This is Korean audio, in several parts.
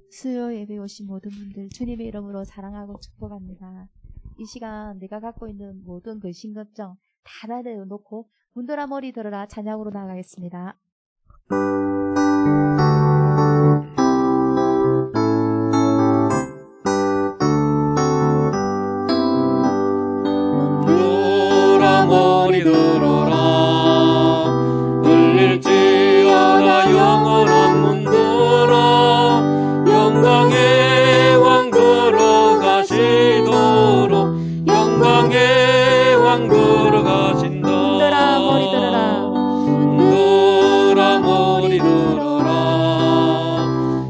수요 예배 오신 모든 분들 주님의 이름으로 사랑하고 축복합니다. 이 시간 내가 갖고 있는 모든 근심 걱정 다 내려놓고 문들아 머리 들어라 찬양으로 나가겠습니다. 문들아 머리 들어라 울릴지어다 영원한 문들아 영광의 왕 들어가시도록 영광의 왕 들어가신다. 문들아 머리 들어라 문들아 머리 들어라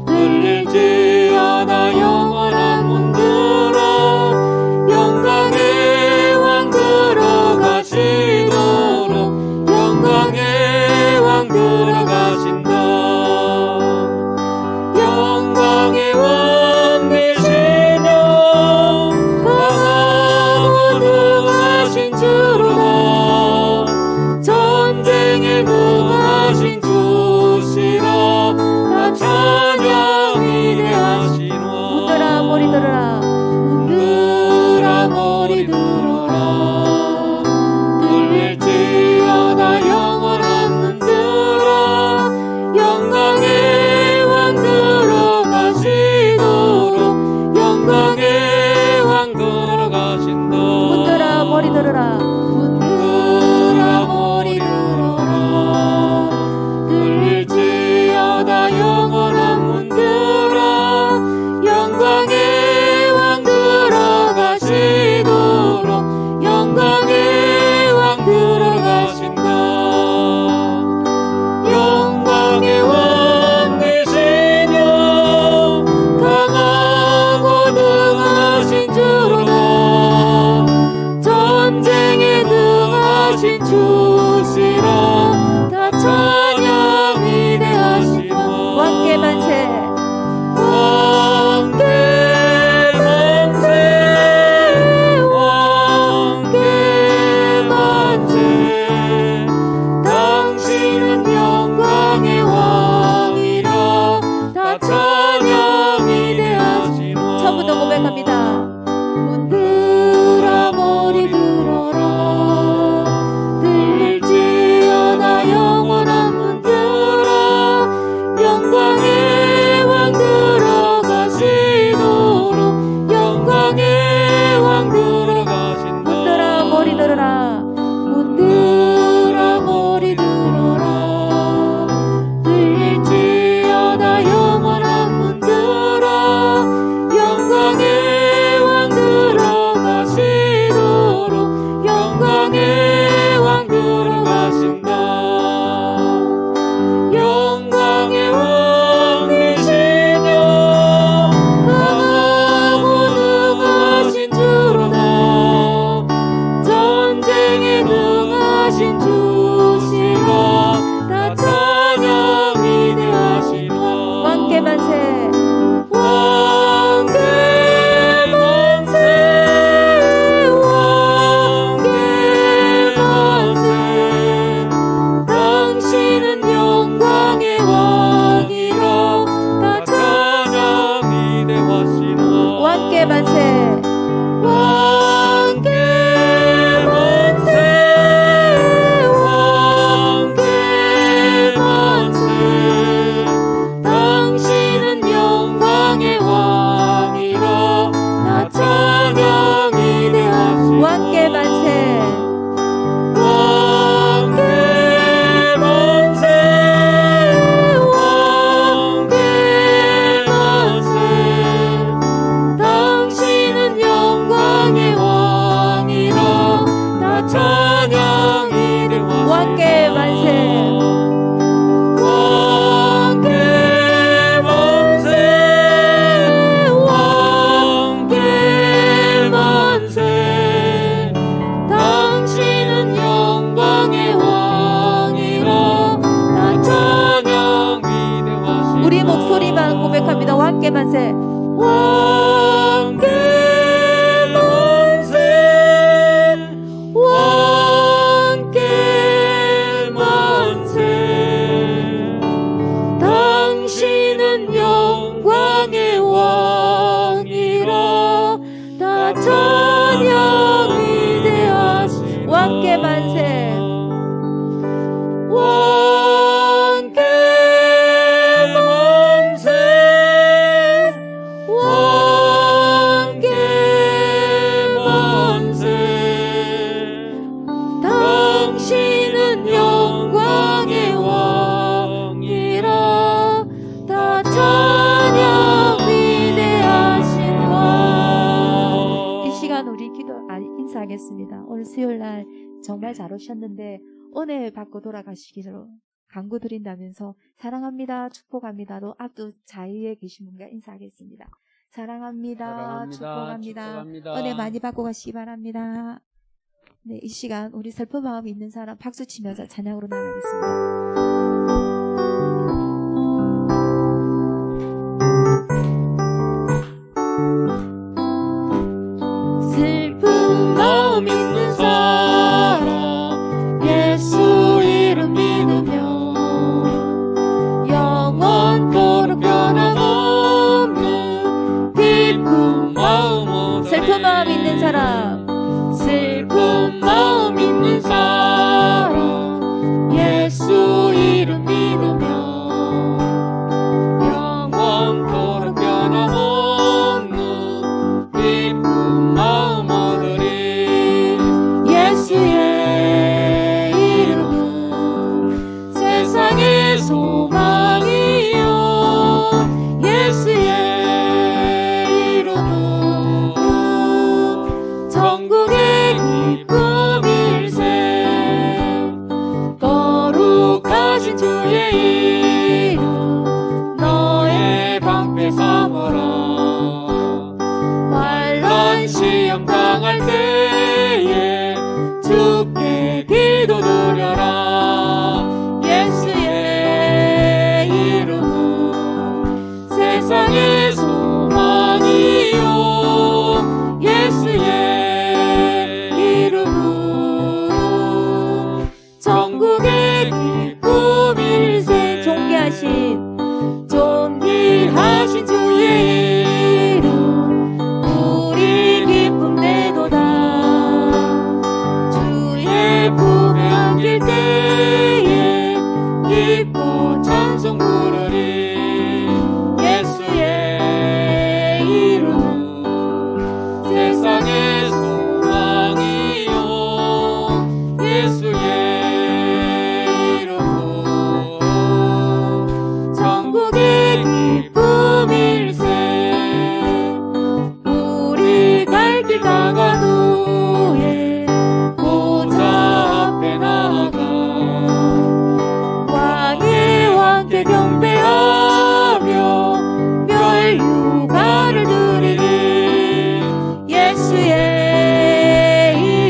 울릴지어다 영원한 문들아 영광의 왕 들어가시도록 영광의 왕 들어가신다. 영광의 왕 되시며 강하고 능하신 주로다 전쟁에 능하신 주시라 다 찬양이 되하시노. 문들아 머리 들어라 문들아 머리 들어라 울릴지어다 영원한 문들아 영광의 왕 들어가시도록 영광의 왕 들어가신다. 문들아 머리 들어라 문들아 머리 들어라 울릴지어다 영원한 문들아 영광의 왕 들어가시도록 영광의 왕 들어가신다. 영광의 왕 되시며 강하고 능하신 주로다 전쟁에 능하신 주시라 다 찬양이 되하시고 왕께 만세 왕께 만세 왕께 만세 당신은 영광의 왕이라 다 찬양이 되하시고 처음부터 고백합니다. 문들아 머리 들어라 들릴지어다 영원한 문들아 영광의 왕 들어가시도록 영광의 왕 들어가신다. 문들아 머리 들어라 문들아 머리 들어라 들릴지어다 영원한 문들아 영광의 왕 들어가시도록 영광의 왕 들어가신다. 영광의 왕 되시며 강하고 능하신 주로다 전쟁에 능하신 주시라 다 찬양이 되하시라. 왕께 만세 왕께 만세 왕께 만세 당신은 영광의 왕이라 다 찬양이 되하시라. 왕께 만세 왕께 만세 왕께 만세 당신은 영광의 왕이라 다 찬양이 되하시고 왕께 만세 왕께 만세 왕께 만세 당신은 영광의 왕이라 다 찬양이 되하시고 왕께 만세 왕께 만세 왕께 만세 당신은 영광의 왕이라 다 찬양이 되하시고 우리 목소리만 고백합니다. 왕께 만세 왕께 만세 왕께 만세 당신은 영광의 수요일 날 정말 잘 오셨는데 은혜 받고 돌아가시기로 간구 드린다면서 사랑합니다, 축복합니다도 앞두 자리에 계신 분과 인사하겠습니다. 사랑합니다, 축복합니다. 은혜 많이 받고 가시기 바랍니다. 네, 이 시간 우리 슬픈 마음이 있는 사람 박수 치면서 찬양으로 나가겠습니다. 슬픈 마음 있는 사람 예수 이름 믿으며 영원토록 변함없는 기쁜 마음 슬픈 마음 있는 사람 슬픈 마음 있는 사람 예수 이름 믿으며 영원토록 변함없는 기쁜 마음 얻으리 예수의 이름은 세상의 소망이요 예수의 이름은 천국의 기쁨일세 거룩하신 주의 이름 너의 방패 삼으라 환난 시험 당할 때에 주께 기도드려라 예수의 이름은 세상의 소망이요 예수의 이름은 천국의 기쁨일세 존귀하신 주의 이름 우리 기쁨 내도다 주의 품에 안길 때에 기뻐 찬송 부르리 예수의 이름 세상의 소망이요 예수의 이름 천국의 기쁨일세 우리 갈 길 다간 후에 보좌 앞에 나아가 왕의 왕께 경배하며 멸류관을 드리리 예수의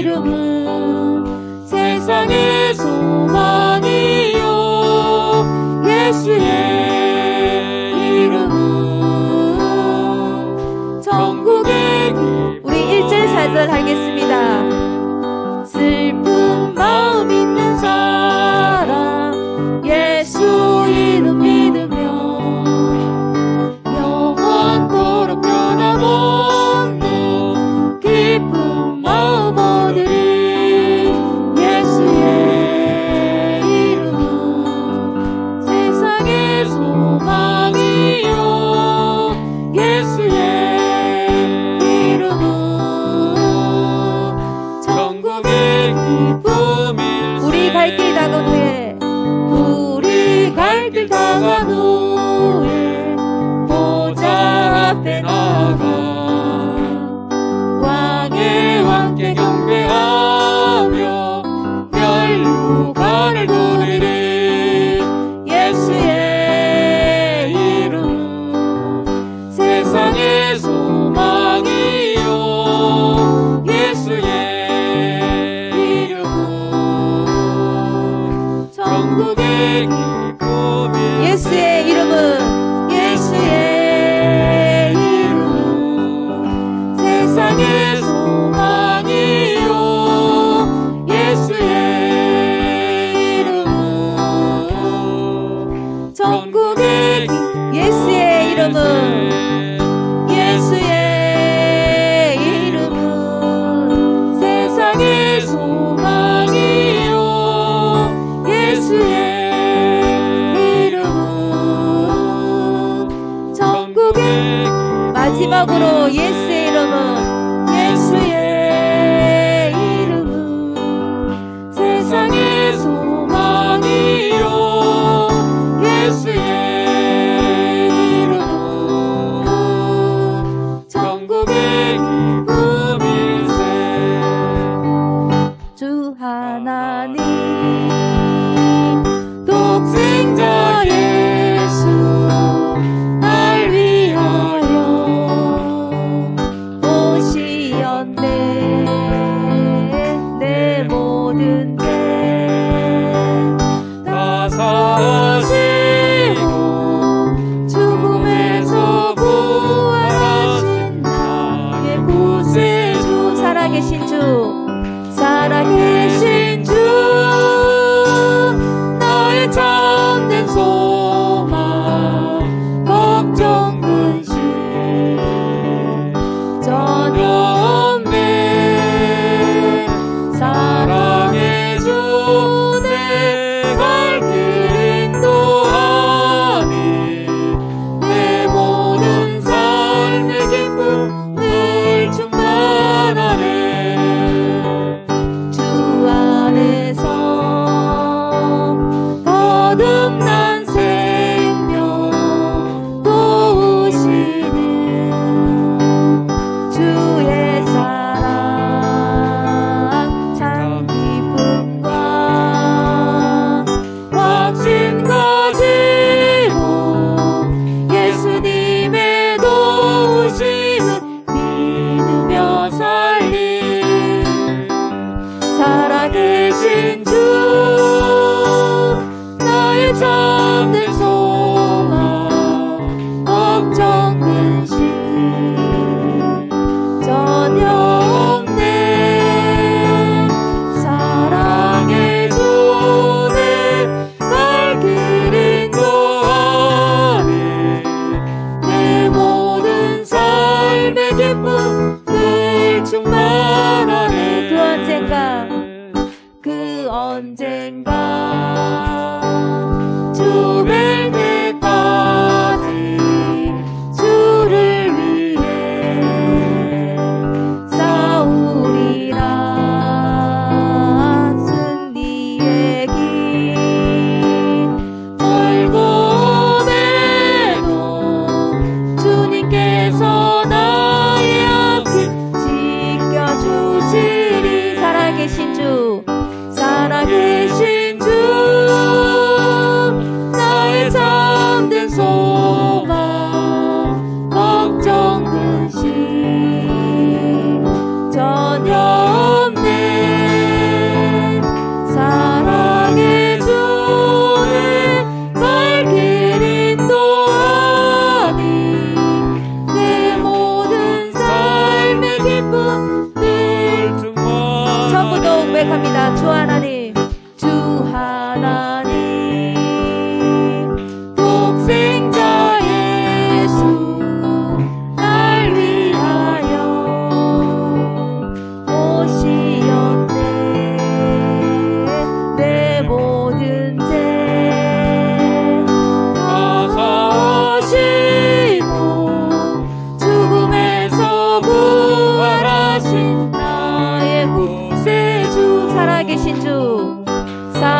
이름은 세상의 소망이요 예수의 이름은 천국의 우리 1절 4절 하겠습니다. 슬픈 마음 있는 사람 예수 이름 믿으며 영원토록 변함없는 기쁜 마음 얻으리 예수의 이름은 세상의 소망이요 예수의 이름은 천국의 기쁨일세 우리 갈 길 다간 후에 우리 갈 길 다간 후에 보좌 앞에 나아가 왕의 왕께 경배하며 멸류관을 드리리 예수의 이름 세상의 소망이요 예수의 이름은 천국의 기쁨이 예수의 이름은 예수의 이름은 세상의 소망이요 예수의 이름은 천국의 예수의 이름은 예수의 이름은 세상의 소망이요 예수의 이름은 천국의 마지막으로 예수의 이름은 예수의 이름은 세상의 소망이요 예수의 이름은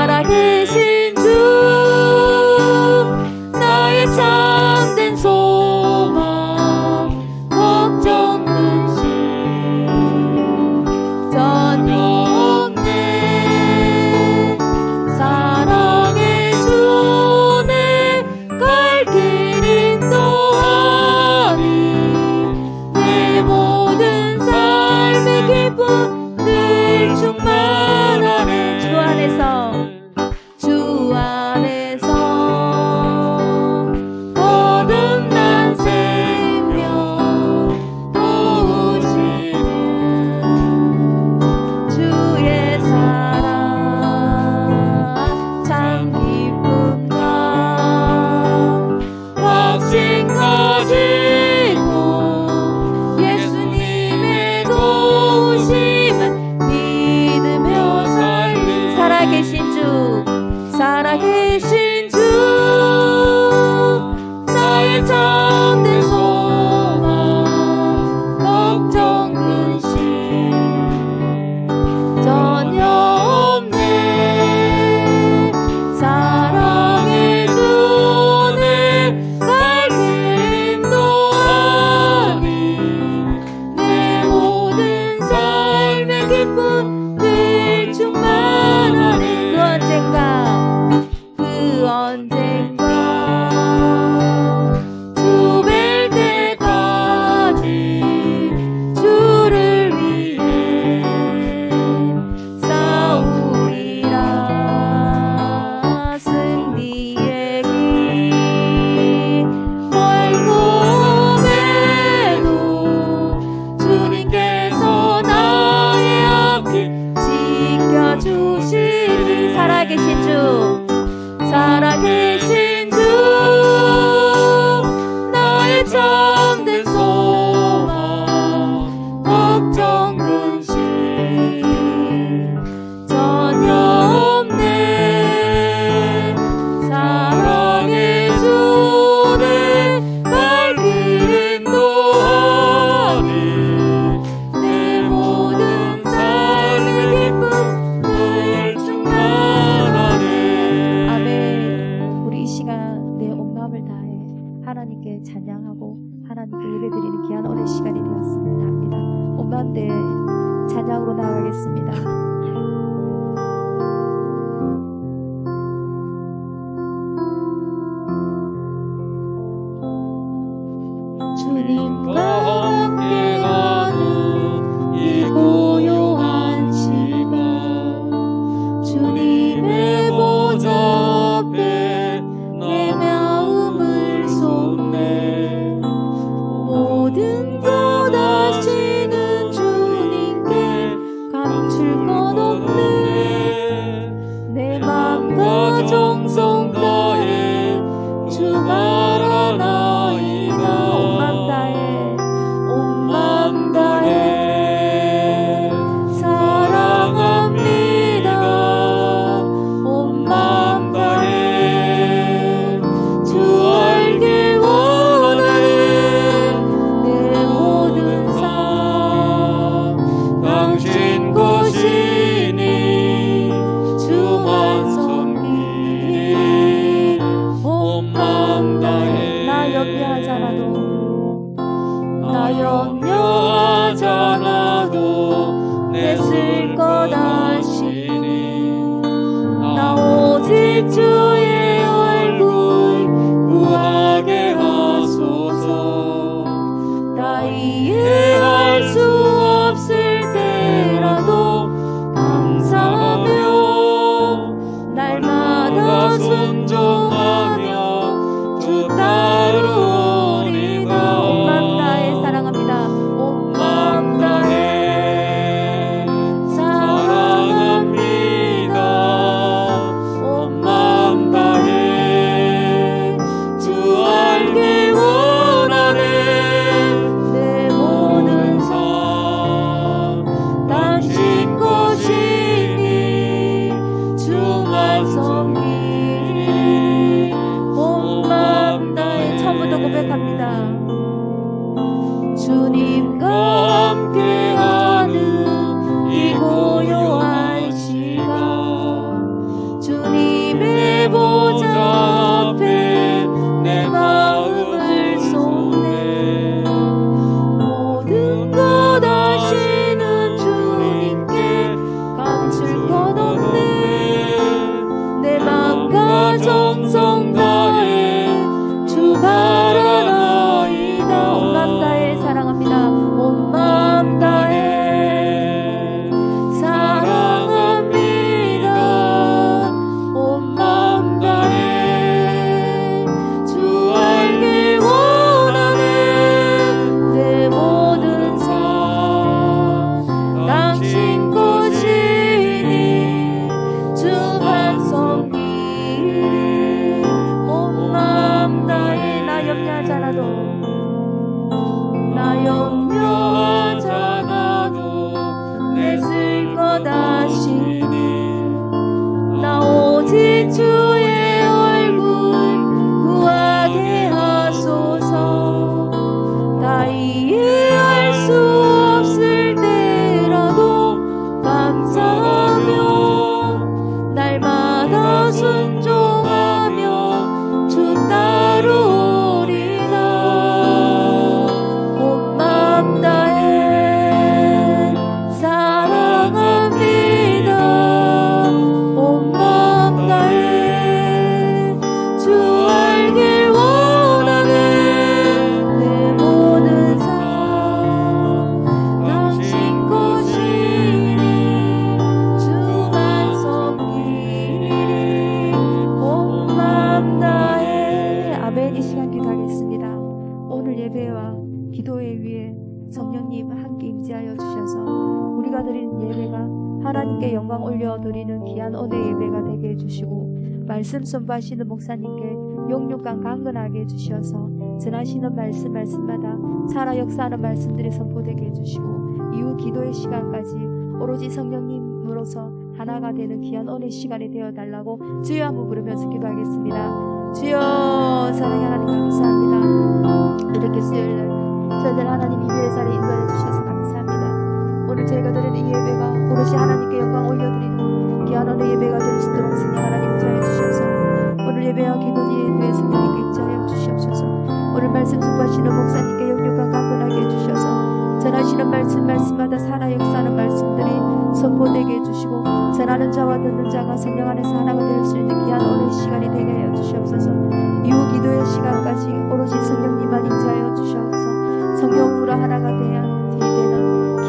살아계신 주 나의 참된 소망 걱정 근심 전혀 없네 사랑의 주 내 갈 길 인도하니 내 모든 삶의 기쁨 늘 충만하네 주 안에서 거듭난 생명 도우시는 주의 사랑 참 기쁨과 확신 가지고 예수님의 도우심은 믿으며 살리 살아계신 주 나의 참된 소망 걱정 근심 전혀 없네 사랑의 주 내 갈 길 인도하니 내 모든 삶의 기쁨 늘 충만하니 그 언젠가 주 뵐 때까지 주를 위해 싸우리라 승리의 길 멀고매도 주님께서 나의 앞길 지켜주시리 살아계신 주 나의 참된 소망 걱정 근심 전혀 없네 사랑의 주 내 갈 길 인도하니 내 모든 삶의 기쁨 늘 충만하네 아멘. 우리 이 시간 내 온 마음을 다해 하나님께 찬양하고 하나님께 예배드리는 귀한 오랜 시간이 되었습니다 합니다. 온 마음 다해 찬양으로 나아가겠습니다. 주님과 함께하는 이 고요한 시간 주님의 보좌 앞에 내 마음을 쏟네 모든 것 아시는 주님께 감출 것 없네 내 맘과 정성 다해 주 말하나이다 온 맘 다해 사랑합니다 온 맘 다해 주 알길 원하는 내 모든 삶 당신 것이니 주만 섬기리 온 맘 다해 나 주의 얼굴 구하게 하소서. 다 이해할 수 없을 때라도 감사하며 날마다 순종하며 주 따르리라. 온 마음 다해 사랑합니다. 온 마음 다해 주 알길 원하네. 내 모든 삶 당신 것이니 주만 섬기리. 온 마음 다해. 아멘. 이 시간 기도하겠습니다. 오늘 예배와 기도회 위에 성령님 함께 임재하여 주셔서 우리가 드리는 예배가 하나님께 영광 올려드리는 귀한 은혜 예배가 되게 해주시고, 말씀 선포하시는 목사님께 용육강 강건하게 해주셔서 전하시는 말씀마다 살아 역사하는 말씀들이 선포되게 해주시고, 이후 기도의 시간까지 오로지 성령님으로서 하나가 되는 귀한 은혜 시간이 되어달라고 주여 한번 부르면서 기도하겠습니다. 주여, 사랑의 하나님 감사합니다. 이렇게 수요일날 저희들 하나님 예배 자리에 인도해 주셔서 감사합니다. 오늘 저희가 드리는 이 예배가 오롯이 하나님께 영광 올려드리는 귀한 은혜 예배가 될 수 있도록 성령 하나님 인도해 주셔서 오늘 예배와 기도에 성령님께 인도하여 주시옵소서. 오늘 말씀 선포하시는 목사님께 영육과 강건하게 해주셔서 전하시는 말씀마다 살아 역사하는 말씀들이 선포되게 해주시고, 전하는 자와 듣는 자가 성령 안에서 하나가 될 수 있는 귀한 은혜 시간이 되게 하여 주시옵소서. 이후 기도의 시간까지 오로지 성령님만 인도하여 주시옵소서. 성령으로 하나가 되는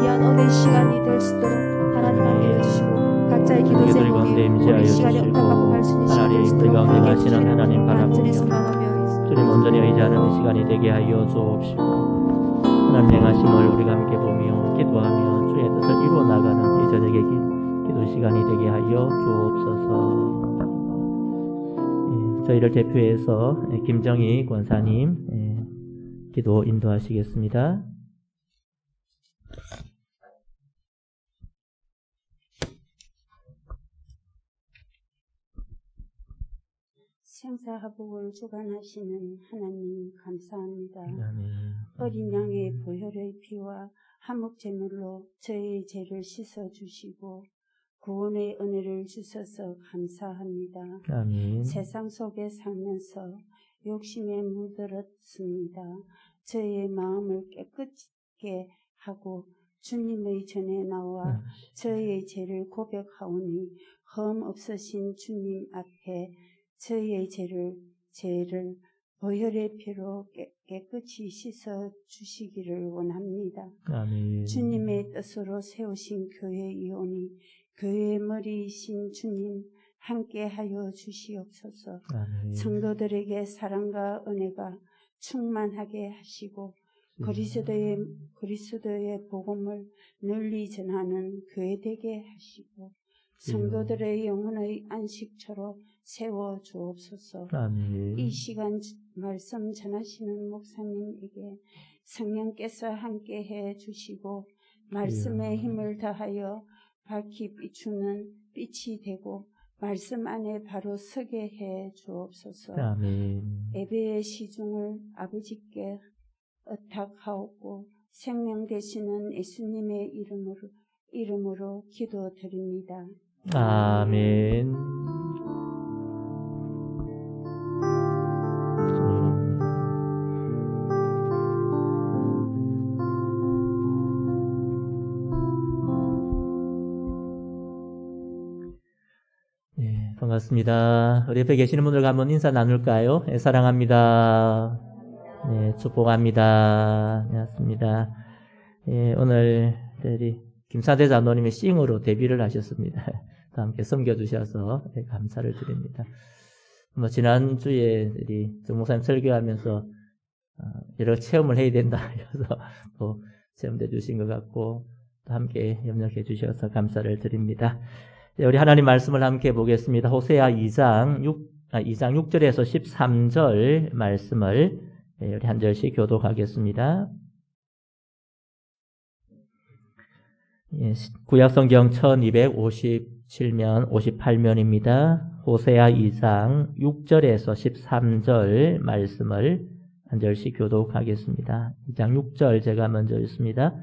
귀한 은혜 시간이 될 수 있도록 하나님 함께 해주시고, 각자의 기도 제목이 우리 시간에 응답받고 갈 수 있는 시간이 될 수 있도록 가운데 가시는 하나님 바라보며 소망하며 주님 온전히 의지하는 이 시간이 되게 하여 주옵시고, 하나님 행하심을 우리가 함께 보며 기도하며 주의 뜻을 이루어 나가는 이 저녁의 기도 시간이 되게 하여 주옵소서. 저희를 대표해서 김정희 권사님 기도 인도하시겠습니다. 생사화복을 주관하시는 하나님 감사합니다. 아멘. 어린 양의 보혈의 피와 화목제물로 저희의 죄를 씻어주시고 구원의 은혜를 주셔서 감사합니다. 아멘. 세상 속에 살면서 욕심에 물들었습니다. 저희의 마음을 깨끗게 하고 주님의 전에 나와 저희의 죄를 고백하오니 흠 없으신 주님 앞에 저희의 죄를 보혈의 피로 깨끗이 씻어 주시기를 원합니다. 아멘. 주님의 뜻으로 세우신 교회이오니 교회의 머리이신 주님 함께하여 주시옵소서. 아멘. 성도들에게 사랑과 은혜가 충만하게 하시고 그리스도의 복음을 널리 전하는 교회 되게 하시고 성도들의 영혼의 안식처로 세워 주옵소서. 아멘. 이 시간 말씀 전하시는 목사님에게 성령께서 함께해 주시고 말씀에 힘을 더하여 밝히 비추는 빛이 되고 말씀 안에 바로 서게 해 주옵소서. 아멘. 예배의 시중을 아버지께 의탁하옵고 생명 되시는 예수님의 이름으로 기도드립니다. 아멘. 네, 반갑습니다. 우리 옆에 계시는 분들과 한번 인사 나눌까요? 네, 사랑합니다. 네, 축복합니다. 반갑습니다. 네, 오늘 우리 김사대 장로님이 싱어로 데뷔를 하셨습니다. 함께 섬겨주셔서 감사를 드립니다. 지난주에 우리 정 목사님 설교하면서 여러 체험을 해야 된다 해서 또 체험해 주신 것 같고 또 함께 협력해 주셔서 감사를 드립니다. 우리 하나님 말씀을 함께 보겠습니다. 호세아 2장 6절에서 13절 말씀을 우리 한 절씩 교독하겠습니다. 구약성경 1257면 58면입니다. 호세아 2장 6절에서 13절 말씀을 한 절씩 교독하겠습니다. 2장 6절 제가 먼저 읽습니다.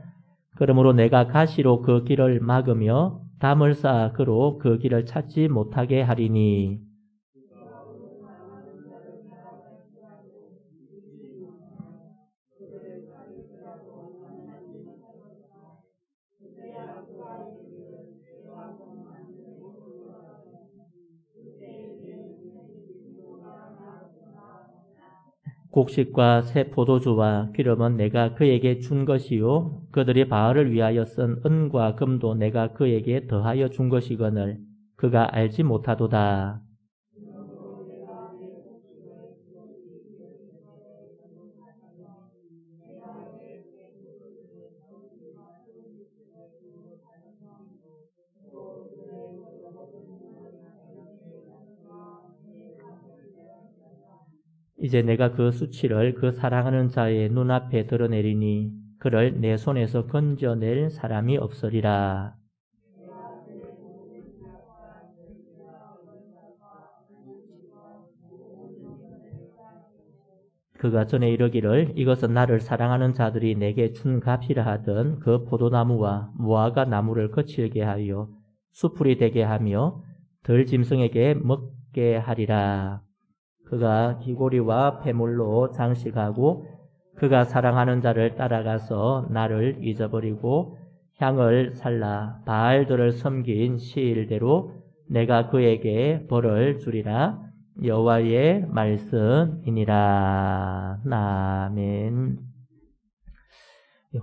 그러므로 내가 가시로 그 길을 막으며 담을 쌓아 그로 그 길을 찾지 못하게 하리니 곡식과 새 포도주와 기름은 내가 그에게 준 것이요 그들이 바알을 위하여 쓴 은과 금도 내가 그에게 더하여 준 것이거늘 그가 알지 못하도다. 이제 내가 그 수치를 그 사랑하는 자의 눈앞에 드러내리니 그를 내 손에서 건져낼 사람이 없으리라. 그가 전에 이르기를 이것은 나를 사랑하는 자들이 내게 준 값이라 하던 그 포도나무와 무화과 나무를 거칠게 하여 수풀이 되게 하며 들짐승에게 먹게 하리라. 그가 기고리와 폐물로 장식하고 그가 사랑하는 자를 따라가서 나를 잊어버리고 향을 살라 바알들을 섬긴 시일대로 내가 그에게 벌을 주리라. 여호와의 말씀이니라. 아멘.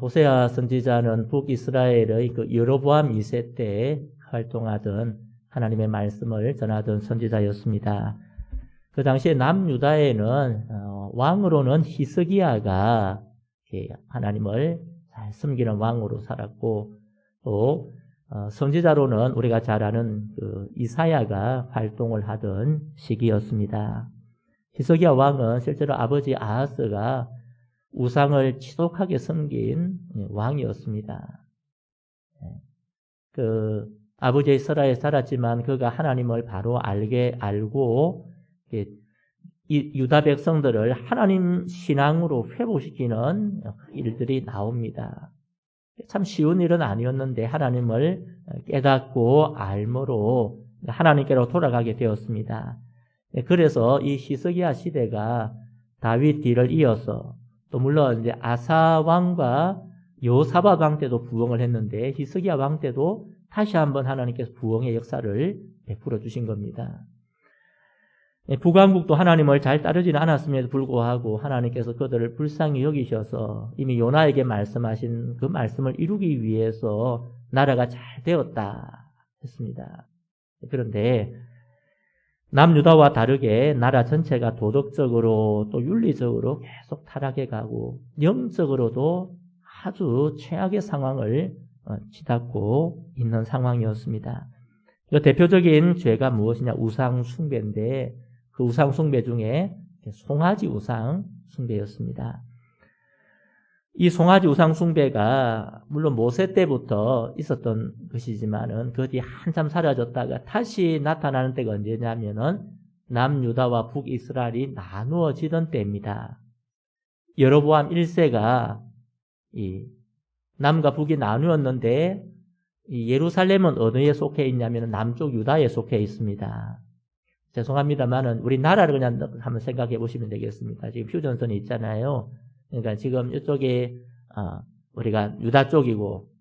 호세아 선지자는 북이스라엘의 그 여로보암 2세 때 활동하던 하나님의 말씀을 전하던 선지자였습니다. 그 당시에 남유다에는 왕으로는 히스기야가 하나님을 잘 섬기는 왕으로 살았고 또 선지자로는 우리가 잘 아는 그 이사야가 활동을 하던 시기였습니다. 히스기야 왕은 실제로 아버지 아하스가 우상을 지독하게 섬긴 왕이었습니다. 그 아버지의 설하에 살았지만 그가 하나님을 바로 알고 이 유다 백성들을 하나님 신앙으로 회복시키는 일들이 나옵니다. 참 쉬운 일은 아니었는데 하나님을 깨닫고 알므로 하나님께로 돌아가게 되었습니다. 그래서 이 히스기야 시대가 다윗 뒤를 이어서 또 물론 이제 아사 왕과 여호사밧 왕 때도 부흥을 했는데 히스기야 왕 때도 다시 한번 하나님께서 부흥의 역사를 베풀어 주신 겁니다. 북왕국도 하나님을 잘 따르지는 않았음에도 불구하고 하나님께서 그들을 불쌍히 여기셔서 이미 요나에게 말씀하신 그 말씀을 이루기 위해서 나라가 잘 되었다 했습니다. 그런데 남유다와 다르게 나라 전체가 도덕적으로 또 윤리적으로 계속 타락해 가고 영적으로도 아주 최악의 상황을 치닫고 있는 상황이었습니다. 그 대표적인 죄가 무엇이냐? 우상 숭배인데 그 우상 숭배 중에 송아지 우상 숭배였습니다. 이 송아지 우상 숭배가 물론 모세 때부터 있었던 것이지만은 그 뒤에 한참 사라졌다가 다시 나타나는 때가 언제냐면은 남유다와 북이스라엘이 나누어지던 때입니다. 여로보암 1세가 이 남과 북이 나누었는데 이 예루살렘은 어느에 속해 있냐면 남쪽 유다에 속해 있습니다. 죄송합니다만은 우리 나라를 그냥 한번 생각해 보시면 되겠습니다. 지금 휴전선이 있잖아요. 그러니까 지금 이쪽에 우리가 유다 쪽이고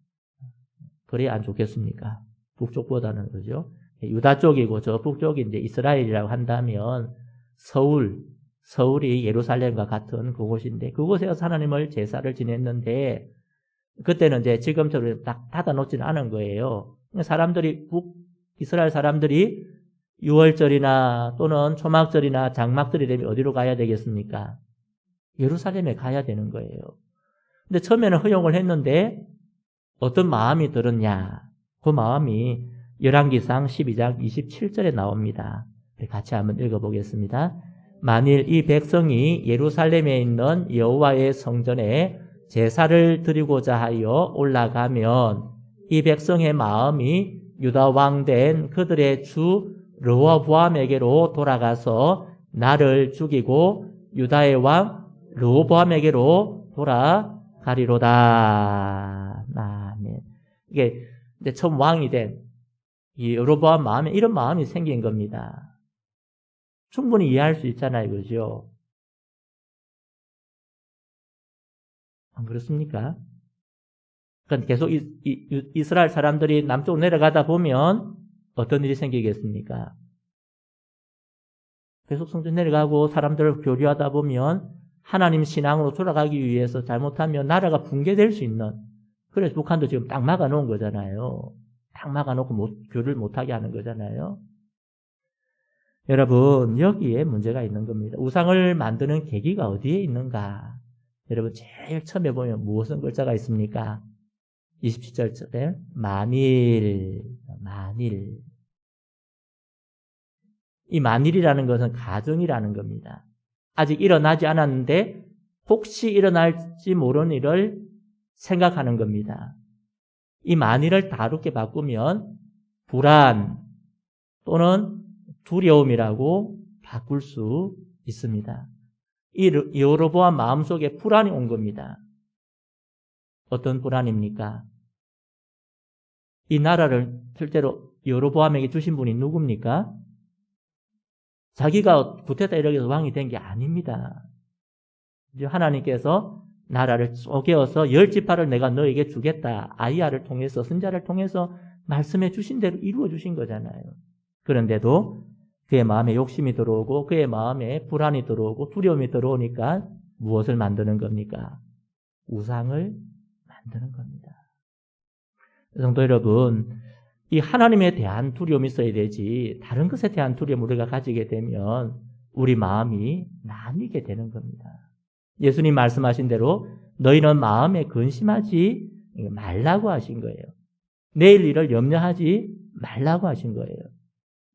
그래야 안 좋겠습니까? 북쪽보다는 그죠? 유다 쪽이고 저 북쪽이 이제 이스라엘이라고 한다면 서울이 예루살렘과 같은 그곳인데 그곳에서 하나님을 제사를 지냈는데 그때는 이제 지금처럼 딱 닫아놓지는 않은 거예요. 사람들이 이스라엘 사람들이 6월절이나 또는 초막절이나 장막절이 되면 어디로 가야 되겠습니까? 예루살렘에 가야 되는 거예요. 근데 처음에는 허용을 했는데 어떤 마음이 들었냐? 그 마음이 열왕기상 12장 27절에 나옵니다. 같이 한번 읽어보겠습니다. 만일 이 백성이 예루살렘에 있는 여호와의 성전에 제사를 드리고자 하여 올라가면 이 백성의 마음이 유다 왕 된 그들의 주 르호보암에게로 돌아가서 나를 죽이고 유다의 왕 르호보암에게로 돌아가리로다. 아멘. 이게 이제 처음 왕이 된 이 르호보암 마음에 이런 마음이 생긴 겁니다. 충분히 이해할 수 있잖아요, 그죠? 안 그렇습니까? 그러니까 계속 이스라엘 사람들이 남쪽으로 내려가다 보면 어떤 일이 생기겠습니까? 계속 성전 내려가고 사람들을 교류하다 보면 하나님 신앙으로 돌아가기 위해서 잘못하면 나라가 붕괴될 수 있는, 그래서 북한도 지금 딱 막아놓은 거잖아요. 딱 막아놓고 교류를 못하게 하는 거잖아요. 여러분, 여기에 문제가 있는 겁니다. 우상을 만드는 계기가 어디에 있는가? 여러분, 제일 처음에 보면 무슨 글자가 있습니까? 27절에 만일. 이 만일이라는 것은 가정이라는 겁니다. 아직 일어나지 않았는데 혹시 일어날지 모르는 일을 생각하는 겁니다. 이 만일을 다르게 바꾸면 불안 또는 두려움이라고 바꿀 수 있습니다. 이 여로보암 마음속에 불안이 온 겁니다. 어떤 불안입니까? 이 나라를 실제로 여로보암에게 주신 분이 누굽니까? 자기가 구태타 이렇게 해서 왕이 된 게 아닙니다. 이제 하나님께서 나라를 쪼개어서 10지파를 내가 너에게 주겠다. 아이야를 통해서, 선자를 통해서 말씀해 주신 대로 이루어 주신 거잖아요. 그런데도 그의 마음에 욕심이 들어오고 그의 마음에 불안이 들어오고 두려움이 들어오니까 무엇을 만드는 겁니까? 우상을 만드는 겁니다. 성도 여러분, 이 하나님에 대한 두려움이 있어야 되지 다른 것에 대한 두려움을 우리가 가지게 되면 우리 마음이 나뉘게 되는 겁니다. 예수님 말씀하신 대로 너희는 마음에 근심하지 말라고 하신 거예요. 내일 일을 염려하지 말라고 하신 거예요.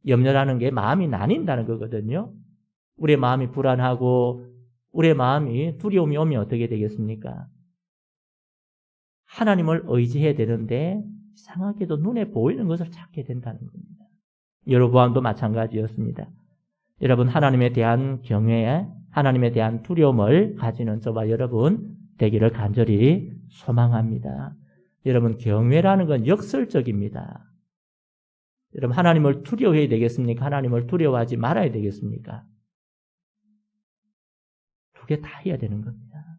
염려라는 게 마음이 나뉜다는 거거든요. 우리의 마음이 불안하고 우리의 마음이 두려움이 오면 어떻게 되겠습니까? 하나님을 의지해야 되는데 이상하게도 눈에 보이는 것을 찾게 된다는 겁니다. 여로보암도 마찬가지였습니다. 여러분, 하나님에 대한 경외, 하나님에 대한 두려움을 가지는 저와 여러분 되기를 간절히 소망합니다. 여러분, 경외라는 건 역설적입니다. 여러분, 하나님을 두려워해야 되겠습니까? 하나님을 두려워하지 말아야 되겠습니까? 두 개 다 해야 되는 겁니다.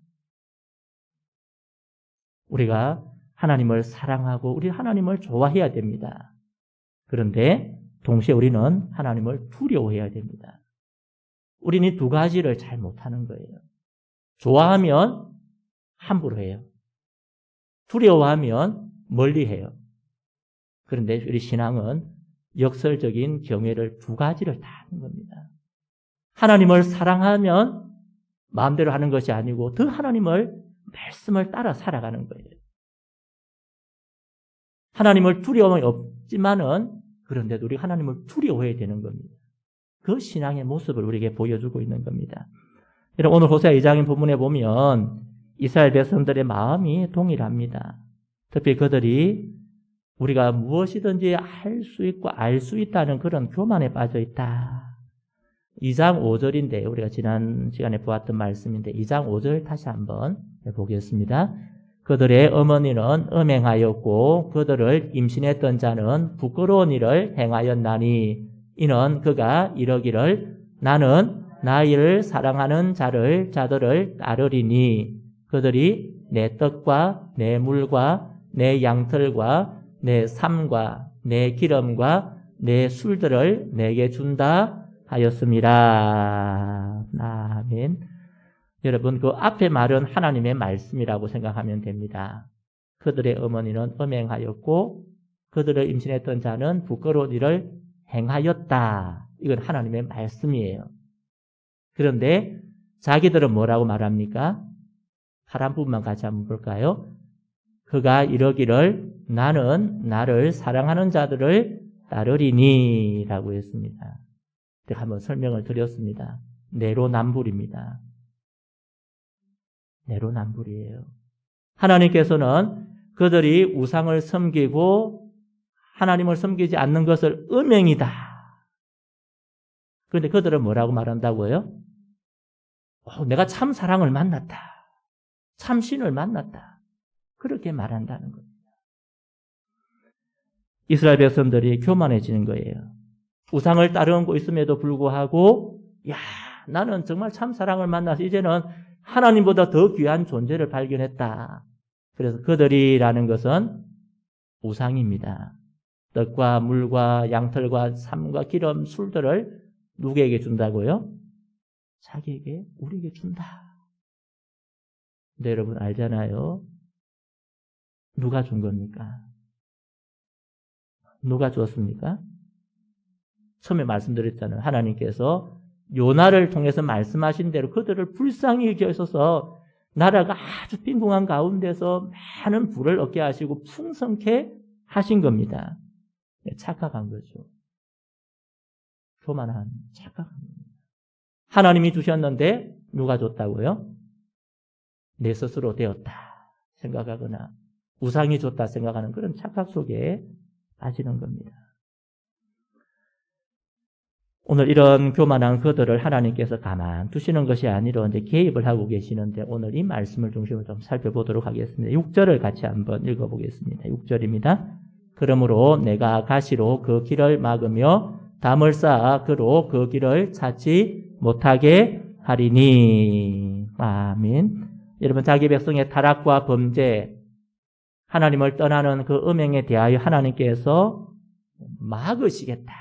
우리가 하나님을 사랑하고 우리 하나님을 좋아해야 됩니다. 그런데 동시에 우리는 하나님을 두려워해야 됩니다. 우리는 이 두 가지를 잘 못하는 거예요. 좋아하면 함부로 해요. 두려워하면 멀리 해요. 그런데 우리 신앙은 역설적인 경외를 두 가지를 다 하는 겁니다. 하나님을 사랑하면 마음대로 하는 것이 아니고 더 하나님을 말씀을 따라 살아가는 거예요. 하나님을 두려움이 없지만은 그런데도 우리 하나님을 두려워해야 되는 겁니다. 그 신앙의 모습을 우리에게 보여주고 있는 겁니다. 여러분, 오늘 호세아 2장의 본문에 보면 이스라엘 백성들의 마음이 동일합니다. 특히 그들이 우리가 무엇이든지 할 수 있고 알 수 있다는 그런 교만에 빠져 있다. 2장 5절인데 우리가 지난 시간에 보았던 말씀인데 2장 5절 다시 한번 보겠습니다. 그들의 어머니는 음행하였고 그들을 임신했던 자는 부끄러운 일을 행하였나니 이는 그가 이러기를 나는 나를 사랑하는 자들을 따르리니 그들이 내 떡과 내 물과 내 양털과 내 삶과 내 기름과 내 술들을 내게 준다 하였습니다. 아멘. 여러분, 그 앞에 말은 하나님의 말씀이라고 생각하면 됩니다. 그들의 어머니는 음행하였고 그들을 임신했던 자는 부끄러운 일을 행하였다. 이건 하나님의 말씀이에요. 그런데 자기들은 뭐라고 말합니까? 파란 부분만 같이 한번 볼까요? 그가 이러기를 나는 나를 사랑하는 자들을 따르리니 라고 했습니다. 제가 한번 설명을 드렸습니다. 내로남불입니다. 내로남불이에요. 하나님께서는 그들이 우상을 섬기고 하나님을 섬기지 않는 것을 음행이다. 그런데 그들은 뭐라고 말한다고요? 내가 참 사랑을 만났다. 참 신을 만났다. 그렇게 말한다는 겁니다. 이스라엘 백성들이 교만해지는 거예요. 우상을 따르고 있음에도 불구하고 나는 정말 참 사랑을 만나서 이제는 하나님보다 더 귀한 존재를 발견했다. 그래서 그들이라는 것은 우상입니다. 떡과 물과 양털과 삶과 기름, 술들을 누구에게 준다고요? 자기에게, 우리에게 준다. 근데 여러분 알잖아요. 누가 준 겁니까? 누가 주었습니까? 처음에 말씀드렸잖아요. 하나님께서 요나를 통해서 말씀하신 대로 그들을 불쌍히 여기셔서 나라가 아주 빈궁한 가운데서 많은 부를 얻게 하시고 풍성케 하신 겁니다. 착각한 거죠. 교만한 착각한 겁니다. 하나님이 주셨는데 누가 줬다고요? 내 스스로 되었다 생각하거나 우상이 줬다 생각하는 그런 착각 속에 빠지는 겁니다. 오늘 이런 교만한 그들을 하나님께서 가만 두시는 것이 아니라 이제 개입을 하고 계시는데 오늘 이 말씀을 중심으로 좀 살펴보도록 하겠습니다. 6절을 같이 한번 읽어보겠습니다. 6절입니다. 그러므로 내가 가시로 그 길을 막으며 담을 쌓아 그로 그 길을 찾지 못하게 하리니. 아멘. 여러분 자기 백성의 타락과 범죄, 하나님을 떠나는 그 음행에 대하여 하나님께서 막으시겠다.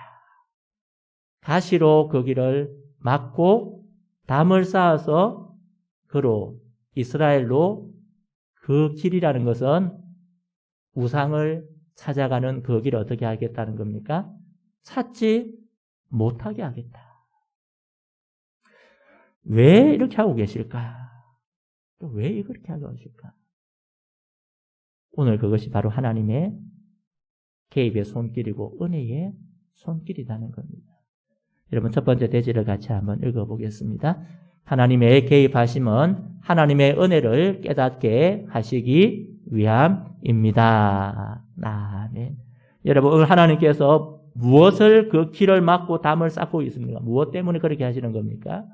가시로 그 길을 막고 담을 쌓아서 그로 이스라엘로 그 길이라는 것은 우상을 찾아가는 그 길을 어떻게 하겠다는 겁니까? 찾지 못하게 하겠다. 왜 이렇게 하고 계실까? 또 왜 그렇게 하고 계실까? 오늘 그것이 바로 하나님의 개입의 손길이고 은혜의 손길이라는 겁니다. 여러분 첫 번째 대지를 같이 한번 읽어보겠습니다. 하나님의 개입하심은 하나님의 은혜를 깨닫게 하시기 위함입니다. 아멘. 여러분 오늘 하나님께서 무엇을 그 길을 막고 담을 쌓고 있습니까? 무엇 때문에 그렇게 하시는 겁니까?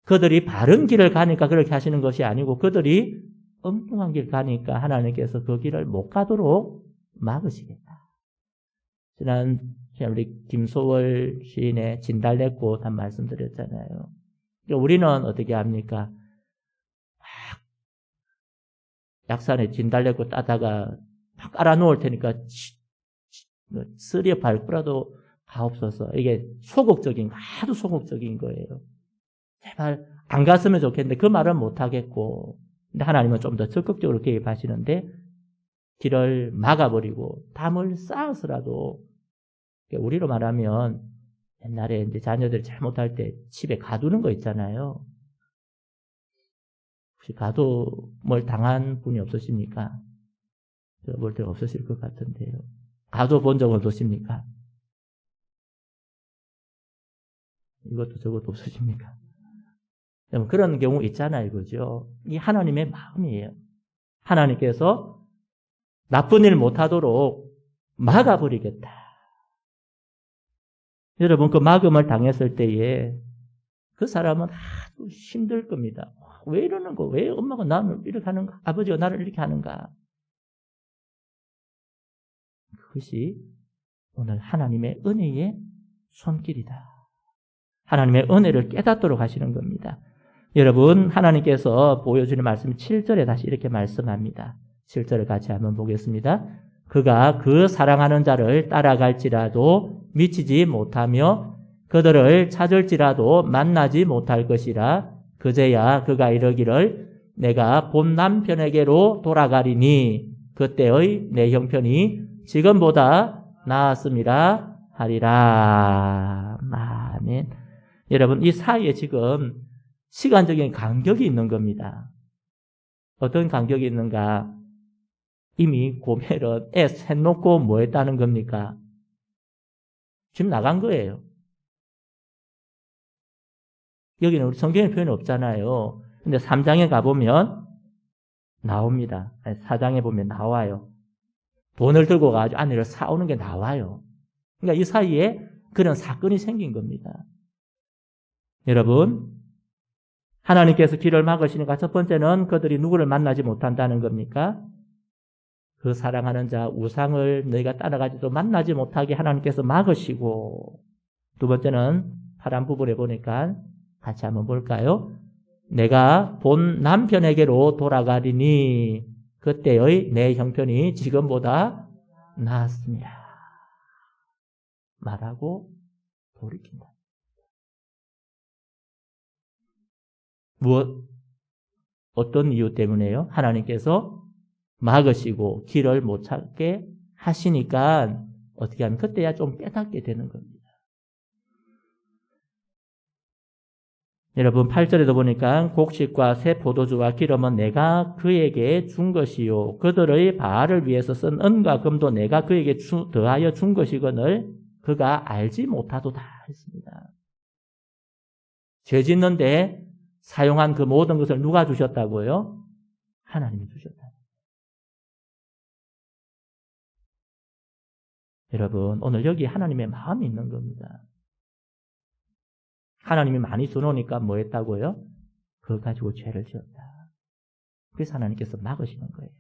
그들이 바른 길을 가니까 그렇게 하시는 것이 아니고 그들이 엉뚱한 길 가니까 하나님께서 그 길을 못 가도록 막으시겠다. 지난 우리 김소월 시인의 진달래꽃 한 말씀드렸잖아요. 우리는 어떻게 합니까? 약산에 진달래꽃 따다가 막 깔아놓을 테니까 쓰리에 밟고라도 가옵소서. 이게 소극적인, 아주 소극적인 거예요. 제발 안 갔으면 좋겠는데 그 말은 못하겠고, 근데 하나님은 좀 더 적극적으로 개입하시는데 길을 막아버리고 담을 쌓아서라도, 우리로 말하면 옛날에 이제 자녀들이 잘못할 때 집에 가두는 거 있잖아요. 혹시 가둠을 당한 분이 없으십니까? 제가 볼 때 없으실 것 같은데요. 가둬 본 적은 없으십니까? 이것도 저것도 없으십니까? 그런 경우 있잖아요. 그죠? 이 하나님의 마음이에요. 하나님께서 나쁜 일 못하도록 막아버리겠다. 여러분 그 막음을 당했을 때에 그 사람은 아주 힘들 겁니다. 왜 이러는 거? 왜 엄마가 나를 이렇게 하는가? 아버지가 나를 이렇게 하는가? 그것이 오늘 하나님의 은혜의 손길이다. 하나님의 은혜를 깨닫도록 하시는 겁니다. 여러분 하나님께서 보여주는 말씀 7절에 다시 이렇게 말씀합니다. 7절을 같이 한번 보겠습니다. 그가 그 사랑하는 자를 따라갈지라도 미치지 못하며 그들을 찾을지라도 만나지 못할 것이라. 그제야 그가 이르기를 내가 본 남편에게로 돌아가리니 그때의 내 형편이 지금보다 나았음이라 하리라. 아멘. 여러분 이 사이에 지금 시간적인 간격이 있는 겁니다. 어떤 간격이 있는가? 이미 고멜은 애 셋 놓고 뭐 했다는 겁니까? 지금 나간 거예요. 여기는 우리 성경에 표현이 없잖아요. 근데 3장에 가보면 나옵니다. 4장에 보면 나와요. 돈을 들고 가지고 아내를 사오는 게 나와요. 그러니까 이 사이에 그런 사건이 생긴 겁니다. 여러분, 하나님께서 길을 막으시니까 첫 번째는 그들이 누구를 만나지 못한다는 겁니까? 그 사랑하는 자 우상을 너희가 따라가지도 만나지 못하게 하나님께서 막으시고, 두 번째는 파란 부분에 보니까 같이 한번 볼까요? 내가 본 남편에게로 돌아가리니 그때의 내 형편이 지금보다 나았습니다. 말하고 돌이킨다. 어떤 이유 때문에요? 하나님께서 막으시고 길을 못 찾게 하시니까 어떻게 하면 그때야 좀 깨닫게 되는 겁니다. 여러분 8절에도 보니까 곡식과 새 포도주와 기름은 내가 그에게 준 것이요 그들의 바알을 위해서 쓴 은과 금도 내가 그에게 더하여 준 것이거늘 그가 알지 못하도다 했습니다. 죄 짓는데 사용한 그 모든 것을 누가 주셨다고요? 하나님이 주셨다. 여러분 오늘 여기 하나님의 마음이 있는 겁니다. 하나님이 많이 주놓으니까 뭐 했다고요? 그거 가지고 죄를 지었다. 그래서 하나님께서 막으시는 거예요.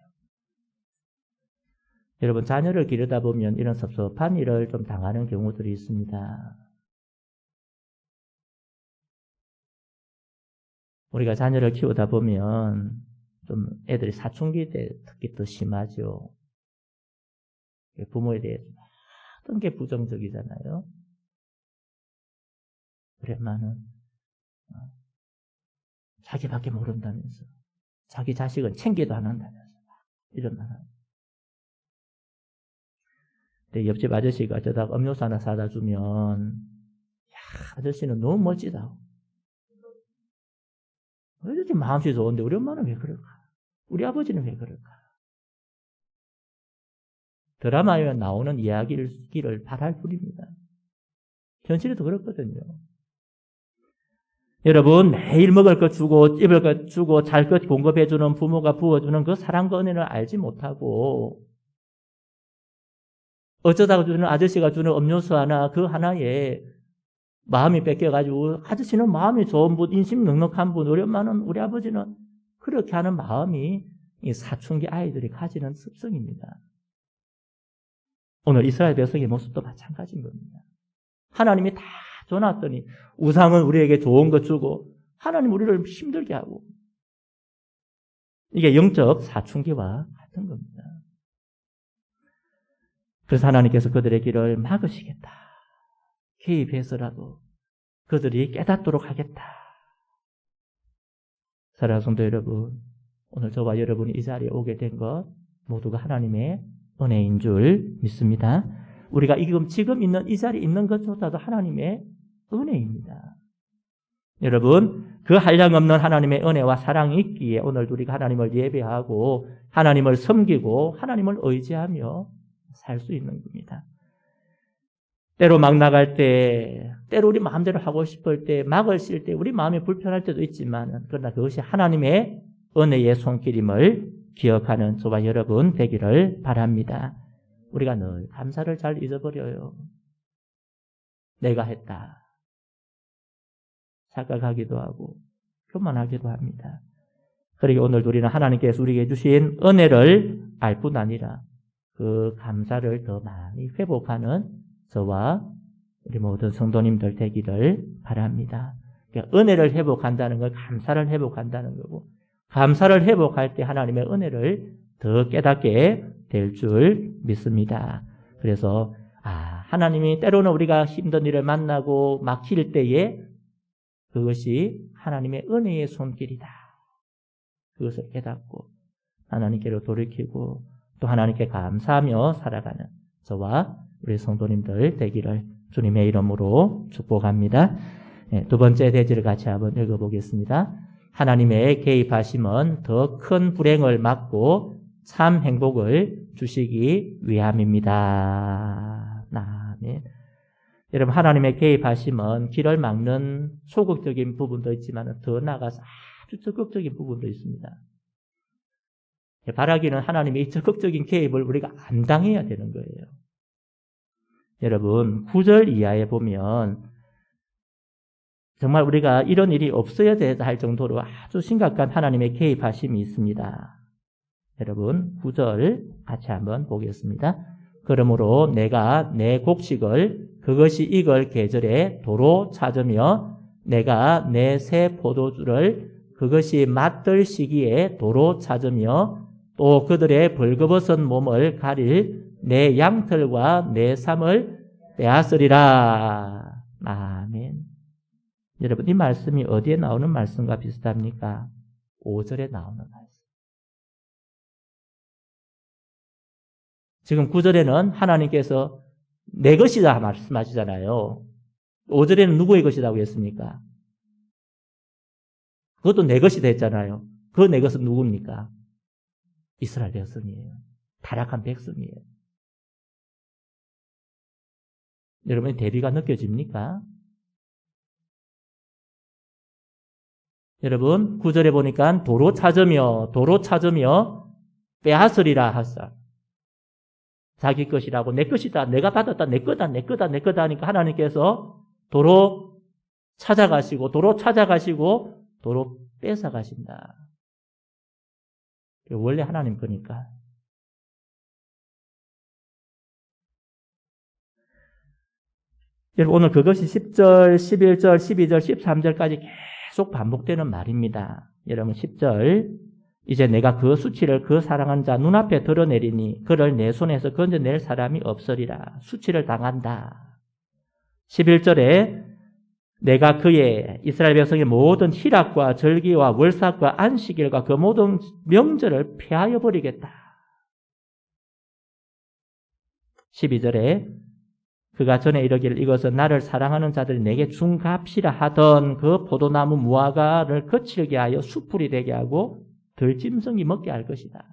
여러분 자녀를 기르다 보면 이런 섭섭한 일을 좀 당하는 경우들이 있습니다. 우리가 자녀를 키우다 보면 좀 애들이 사춘기 때 특히 더 심하죠. 부모에 대해서 어떤 게 부정적이잖아요. 그랬만은 자기밖에 모른다면서 자기 자식은 챙기도 안 한다면서 이런 말 하고. 근데 옆집 아저씨가 저다가 음료수 하나 사다 주면 야 아저씨는 너무 멋지다. 아저씨 마음씨 좋은데 우리 엄마는 왜 그럴까? 우리 아버지는 왜 그럴까? 드라마에 나오는 이야기를 바랄 뿐입니다. 현실에도 그렇거든요. 여러분 매일 먹을 것 주고 입을 것 주고 잘 것 공급해주는 부모가 부어주는 그 사랑과 은혜를 알지 못하고 어쩌다가 주는 아저씨가 주는 음료수 하나 그 하나에 마음이 뺏겨가지고 아저씨는 마음이 좋은 분 인심 넉넉한 분 우리 엄마는 우리 아버지는 그렇게 하는 마음이 이 사춘기 아이들이 가지는 습성입니다. 오늘 이스라엘 백성의 모습도 마찬가지인 겁니다. 하나님이 다 줘놨더니 우상은 우리에게 좋은 것 주고 하나님 우리를 힘들게 하고 이게 영적 사춘기와 같은 겁니다. 그래서 하나님께서 그들의 길을 막으시겠다. 개입해서라도 그들이 깨닫도록 하겠다. 사랑하는 성도 여러분, 오늘 저와 여러분이 이 자리에 오게 된 것 모두가 하나님의 은혜인 줄 믿습니다. 우리가 지금 있는 이 자리에 있는 것조차도 하나님의 은혜입니다. 여러분, 그 한량없는 하나님의 은혜와 사랑이 있기에 오늘 우리가 하나님을 예배하고 하나님을 섬기고 하나님을 의지하며 살 수 있는 겁니다. 때로 막 나갈 때, 때로 우리 마음대로 하고 싶을 때, 막을 쓸 때, 우리 마음이 불편할 때도 있지만, 그러나 그것이 하나님의 은혜의 손길임을 기억하는 저와 여러분 되기를 바랍니다. 우리가 늘 감사를 잘 잊어버려요. 내가 했다. 착각하기도 하고, 교만하기도 합니다. 그리고 오늘 우리는 하나님께서 우리에게 주신 은혜를 알 뿐 아니라, 그 감사를 더 많이 회복하는 저와 우리 모든 성도님들 되기를 바랍니다. 그러니까 은혜를 회복한다는 건 감사를 회복한다는 거고 감사를 회복할 때 하나님의 은혜를 더 깨닫게 될 줄 믿습니다. 그래서 하나님이 때로는 우리가 힘든 일을 만나고 막힐 때에 그것이 하나님의 은혜의 손길이다. 그것을 깨닫고 하나님께로 돌이키고 또 하나님께 감사하며 살아가는 저와 우리 성도님들 되기를 주님의 이름으로 축복합니다. 두 번째 대지를 같이 한번 읽어보겠습니다. 하나님의 개입하심은 더 큰 불행을 막고 참 행복을 주시기 위함입니다. 아멘. 여러분 하나님의 개입하심은 길을 막는 소극적인 부분도 있지만 더 나아가서 아주 적극적인 부분도 있습니다. 바라기는 하나님의 적극적인 개입을 우리가 감당해야 되는 거예요. 여러분 9절 이하에 보면 정말 우리가 이런 일이 없어야 된다 할 정도로 아주 심각한 하나님의 개입하심이 있습니다. 여러분 9절 같이 한번 보겠습니다. 그러므로 내가 내 곡식을 그것이 익을 계절에 도로 찾으며 내가 내 새 포도주를 그것이 맛들 시기에 도로 찾으며 또 그들의 벌거벗은 몸을 가릴 내 양털과 내 삶을 빼앗으리라. 아멘. 여러분 이 말씀이 어디에 나오는 말씀과 비슷합니까? 5절에 나오는 말씀. 지금 9절에는 하나님께서 내 것이다 말씀하시잖아요. 5절에는 누구의 것이라고 했습니까? 그것도 내 것이 됐잖아요. 그 내 것은 누굽니까? 이스라엘 백성이에요. 타락한 백성이에요. 여러분 대비가 느껴집니까? 여러분 9절에 보니까 도로 찾으며 빼앗으리라 하사. 자기 것이라고 내 것이다 내가 받았다 내 거다 하니까 하나님께서 도로 찾아가시고 도로 뺏어가신다. 원래 하나님 거니까. 여러분 오늘 그것이 10절, 11절, 12절, 13절까지 계속 반복되는 말입니다. 여러분 10절 이제 내가 그 수치를 그 사랑한 자 눈앞에 드러내리니 그를 내 손에서 건져낼 사람이 없으리라. 수치를 당한다. 11절에 내가 그의 이스라엘 백성의 모든 희락과 절기와 월삭과 안식일과 그 모든 명절을 폐하여 버리겠다. 12절에 그가 전에 이르기를 이것은 나를 사랑하는 자들이 내게 준 값이라 하던 그 포도나무 무화과를 거칠게 하여 숯불이 되게 하고 들짐승이 먹게 할 것이다.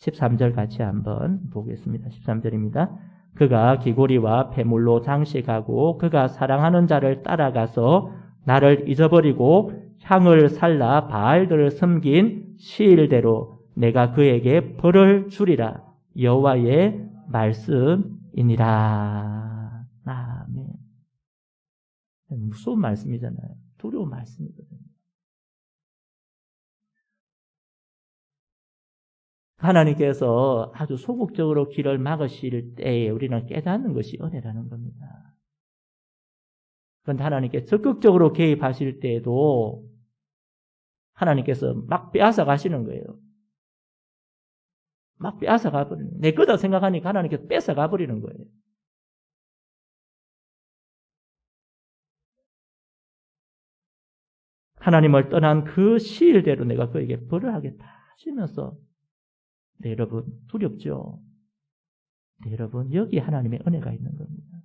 13절 같이 한번 보겠습니다. 13절입니다. 그가 기고리와 폐물로 장식하고 그가 사랑하는 자를 따라가서 나를 잊어버리고 향을 살라 바알들을 섬긴 시일대로 내가 그에게 벌을 주리라. 여호와의 말씀이니라. 아멘. 무서운 말씀이잖아요. 두려운 말씀이거든요. 하나님께서 아주 소극적으로 길을 막으실 때에 우리는 깨닫는 것이 은혜라는 겁니다. 그런데 하나님께 적극적으로 개입하실 때에도 하나님께서 막 빼앗아 가시는 거예요. 막 빼앗아 가버리는 거예요. 내 거다 생각하니까 하나님께서 뺏어 가버리는 거예요. 하나님을 떠난 그 시일대로 내가 그에게 벌을 하겠다 하시면서 네, 여러분 두렵죠? 네, 여러분 여기 하나님의 은혜가 있는 겁니다.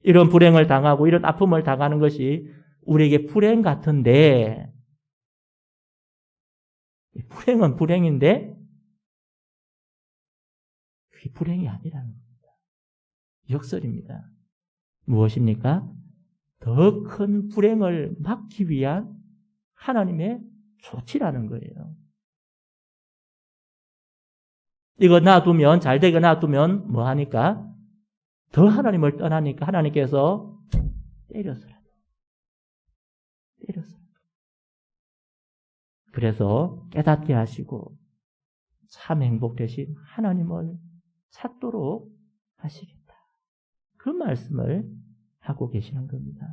이런 불행을 당하고 이런 아픔을 당하는 것이 우리에게 불행 같은데 불행은 불행인데 그게 불행이 아니라는 겁니다. 역설입니다. 무엇입니까? 더 큰 불행을 막기 위한 하나님의 조치라는 거예요. 이거 놔두면, 잘 되게 놔두면 뭐 하니까? 더 하나님을 떠나니까 하나님께서 때려서라도. 그래서 깨닫게 하시고 참 행복되신 하나님을 찾도록 하시겠다. 그 말씀을 하고 계시는 겁니다.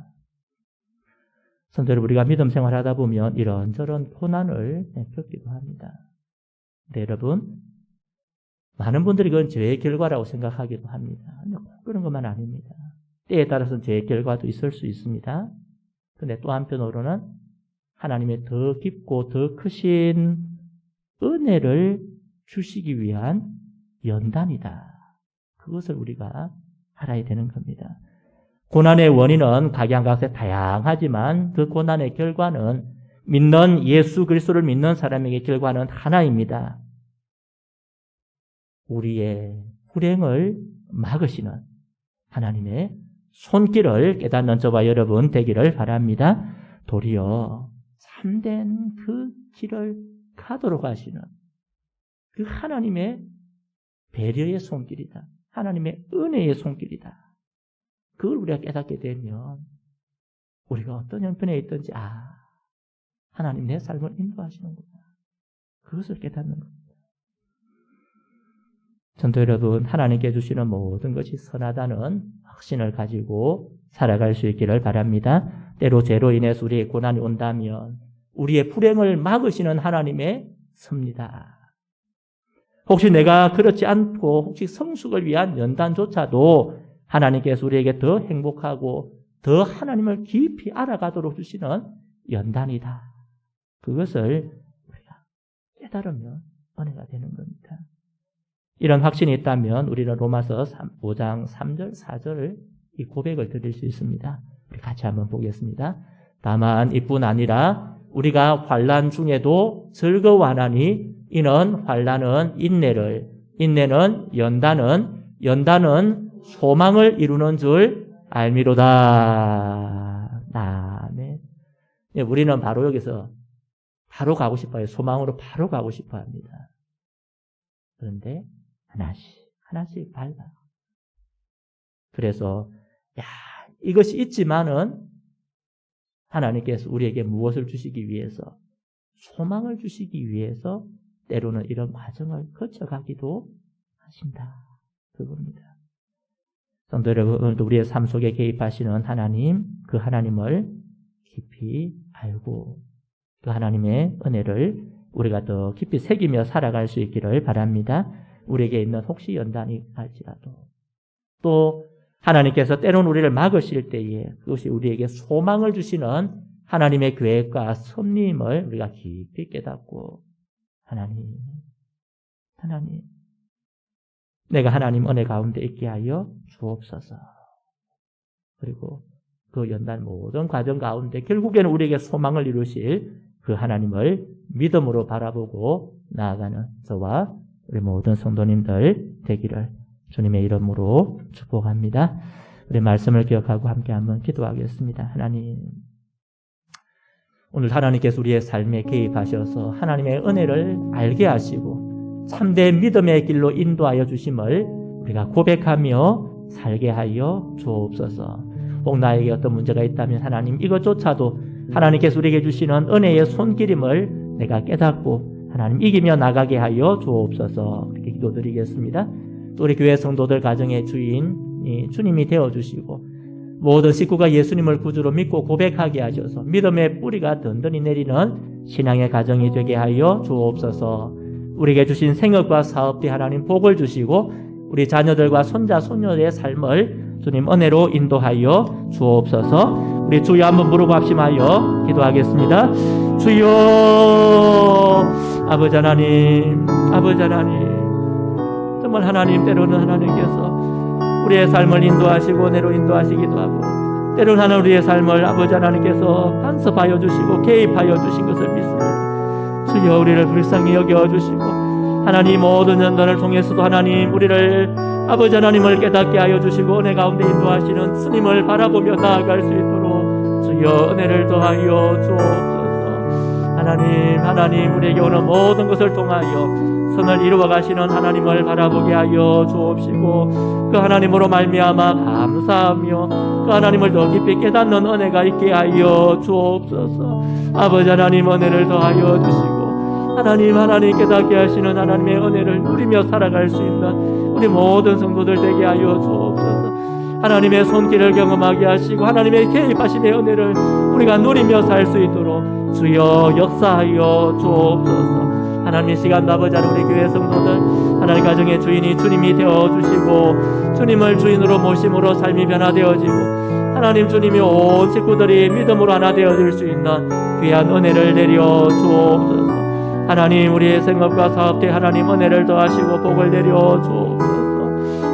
성도들 우리가 믿음 생활하다 보면 이런저런 고난을 겪기도 합니다. 네, 여러분 많은 분들이 그건 죄의 결과라고 생각하기도 합니다. 그런 것만 아닙니다. 때에 따라서는 죄의 결과도 있을 수 있습니다. 그런데 또 한편으로는 하나님의 더 깊고 더 크신 은혜를 주시기 위한 연단이다. 그것을 우리가 알아야 되는 겁니다. 고난의 원인은 각양각색 다양하지만 그 고난의 결과는 믿는 예수 그리스도를 믿는 사람에게 결과는 하나입니다. 우리의 불행을 막으시는 하나님의 손길을 깨닫는 저와 여러분 되기를 바랍니다. 도리어 참된 그 길을 가도록 하시는 그 하나님의 배려의 손길이다. 하나님의 은혜의 손길이다. 그걸 우리가 깨닫게 되면 우리가 어떤 형편에 있든지 하나님 내 삶을 인도하시는구나. 그것을 깨닫는 겁니다. 전도 여러분, 하나님께 주시는 모든 것이 선하다는 확신을 가지고 살아갈 수 있기를 바랍니다. 때로 죄로 인해서 우리의 고난이 온다면 우리의 불행을 막으시는 하나님의 섭니다. 혹시 내가 그렇지 않고 혹시 성숙을 위한 연단조차도 하나님께서 우리에게 더 행복하고 더 하나님을 깊이 알아가도록 주시는 연단이다. 그것을 우리가 깨달으면 은혜가 되는 겁니다. 이런 확신이 있다면 우리는 로마서 5장 3절, 4절 이 고백을 드릴 수 있습니다. 우리 같이 한번 보겠습니다. 다만 이뿐 아니라 우리가 환난 중에도 즐거워하나니 이는 환난은 인내를, 인내는 연단은 소망을 이루는 줄 알미로다. 아멘. 우리는 바로 여기서 바로 가고 싶어요. 소망으로 바로 가고 싶어 합니다. 그런데 하나씩 밟아. 그래서 이것이 있지만은 하나님께서 우리에게 무엇을 주시기 위해서, 소망을 주시기 위해서 때로는 이런 과정을 거쳐가기도 하신다. 그겁니다. 성도 여러분, 오늘도 우리의 삶 속에 개입하시는 하나님, 그 하나님을 깊이 알고 그 하나님의 은혜를 우리가 더 깊이 새기며 살아갈 수 있기를 바랍니다. 우리에게 있는 혹시 연단이 갈지라도 또 하나님께서 때로는 우리를 막으실 때에 그것이 우리에게 소망을 주시는 하나님의 계획과 섭리임을 우리가 깊이 깨닫고 하나님 내가 하나님 은혜 가운데 있게 하여 주옵소서. 그리고 그 연단 모든 과정 가운데 결국에는 우리에게 소망을 이루실 그 하나님을 믿음으로 바라보고 나아가는 저와 우리 모든 성도님들 되기를 주님의 이름으로 축복합니다. 우리 말씀을 기억하고 함께 한번 기도하겠습니다. 하나님, 오늘 하나님께서 우리의 삶에 개입하셔서 하나님의 은혜를 알게 하시고 참된 믿음의 길로 인도하여 주심을 우리가 고백하며 살게 하여 주옵소서. 혹 나에게 어떤 문제가 있다면 하나님 이것조차도 하나님께서 우리에게 주시는 은혜의 손길임을 내가 깨닫고 하나님 이기며 나가게 하여 주옵소서. 그렇게 기도드리겠습니다. 또 우리 교회 성도들 가정의 주인이 주님이 되어주시고 모든 식구가 예수님을 구주로 믿고 고백하게 하셔서 믿음의 뿌리가 든든히 내리는 신앙의 가정이 되게 하여 주옵소서. 우리에게 주신 생업과 사업대 하나님 복을 주시고 우리 자녀들과 손자 손녀의 삶을 주님 은혜로 인도하여 주옵소서. 우리 주여 한번 부르고 합심하여 기도하겠습니다. 주여, 아버지 하나님, 정말 하나님, 때로는 하나님께서 우리의 삶을 인도하시고 은혜로 인도하시기도 하고 때로는 하나님 우리의 삶을 아버지 하나님께서 간섭하여 주시고 개입하여 주신 것을 믿습니다. 주여, 우리를 불쌍히 여겨주시고 하나님 모든 연단을 통해서도 하나님 우리를 아버지 하나님을 깨닫게 하여 주시고 은혜 가운데 인도하시는 주님을 바라보며 나아갈 수 있도록 주여 은혜를 더하여 주옵소서. 하나님 우리에게 오는 모든 것을 통하여 선을 이루어 가시는 하나님을 바라보게 하여 주옵시고 그 하나님으로 말미암아 감사하며 그 하나님을 더 깊이 깨닫는 은혜가 있게 하여 주옵소서. 아버지 하나님 은혜를 더하여 주시고 하나님 깨닫게 하시는 하나님의 은혜를 누리며 살아갈 수 있는 우리 모든 성도들 되게 하여 주옵소서. 하나님의 손길을 경험하게 하시고 하나님의 개입하심의 은혜를 우리가 누리며 살 수 있도록 주여 역사하여 주옵소서. 하나님의 시간도 아버지 하나님 우리 교회 성도들 하나님 가정의 주인이 주님이 되어주시고 주님을 주인으로 모심으로 삶이 변화되어지고 하나님 주님이 온 식구들이 믿음으로 하나 되어질 수 있는 귀한 은혜를 내려 주옵소서. 하나님 우리의 생업과 사업대 하나님 은혜를 더하시고 복을 내려 주옵소서.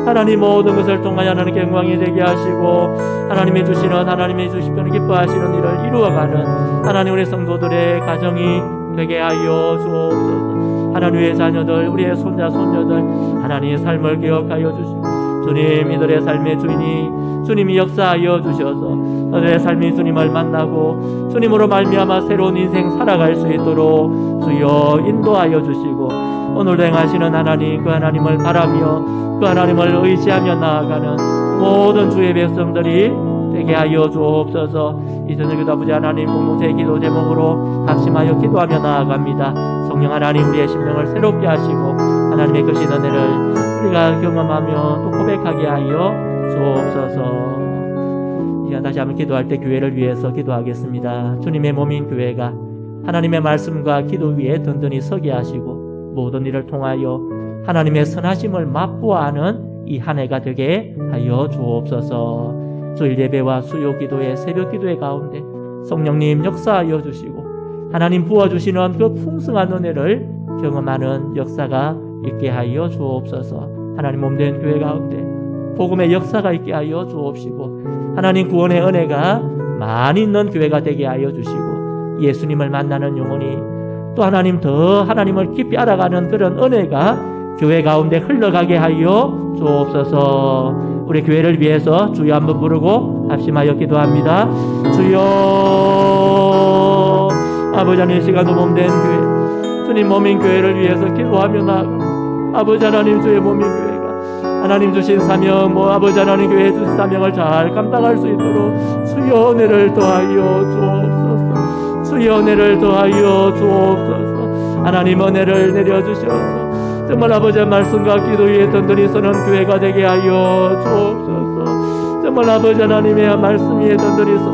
하나님 모든 것을 통하여 하나님께 영광이 되게 하시고 하나님이 주시는 기뻐하시는 일을 이루어가는 하나님 우리 성도들의 가정이 되게 하여 주옵소서. 하나님 우리의 자녀들 우리의 손자 손녀들 하나님의 삶을 기억하여 주시고 주님, 이들의 삶의 주인이 주님이 역사하여 주셔서 이들의 삶이 주님을 만나고 주님으로 말미암아 새로운 인생 살아갈 수 있도록 주여 인도하여 주시고, 오늘도 행하시는 하나님, 그 하나님을 바라며 그 하나님을 의지하며 나아가는 모든 주의 백성들이 되게 하여 주옵소서. 이 저녁에도 아버지 하나님, 공동체의 기도 제목으로 합심하여 기도하며 나아갑니다. 성령 하나님, 우리의 심령을 새롭게 하시고 하나님의 크신 은혜를 우리가 경험하며 또 고백하게 하여 주옵소서. 다시 한번 기도할 때 교회를 위해서 기도하겠습니다. 주님의 몸인 교회가 하나님의 말씀과 기도 위에 든든히 서게 하시고 모든 일을 통하여 하나님의 선하심을 맛보아하는 이 한 해가 되게 하여 주옵소서. 주일 예배와 수요 기도의 새벽 기도의 가운데 성령님 역사하여 주시고 하나님 부어주시는 그 풍성한 은혜를 경험하는 역사가 있게 하여 주옵소서. 하나님 몸된 교회 가운데 복음의 역사가 있게 하여 주옵시고 하나님 구원의 은혜가 많이 있는 교회가 되게 하여 주시고 예수님을 만나는 영혼이 또 하나님 더 하나님을 깊이 알아가는 그런 은혜가 교회 가운데 흘러가게 하여 주옵소서. 우리 교회를 위해서 주여 한번 부르고 합심하여 기도합니다. 주여, 아버지 하나님, 시간도 몸된 교회, 주님 몸인 교회를 위해서 기도하며 나아가 아버지 하나님, 주의 몸인 교회가 하나님 주신 사명, 아버지 하나님 교회 주신 사명을 잘 감당할 수 있도록 주여 은혜를 더하여 주옵소서. 주여 은혜를 더하여 주옵소서. 하나님 은혜를 내려주셔서 정말 아버지의 말씀과 기도 위에 든든히 서는 교회가 되게 하여 주옵소서. 정말 아버지 하나님의 말씀 위에 든든히 서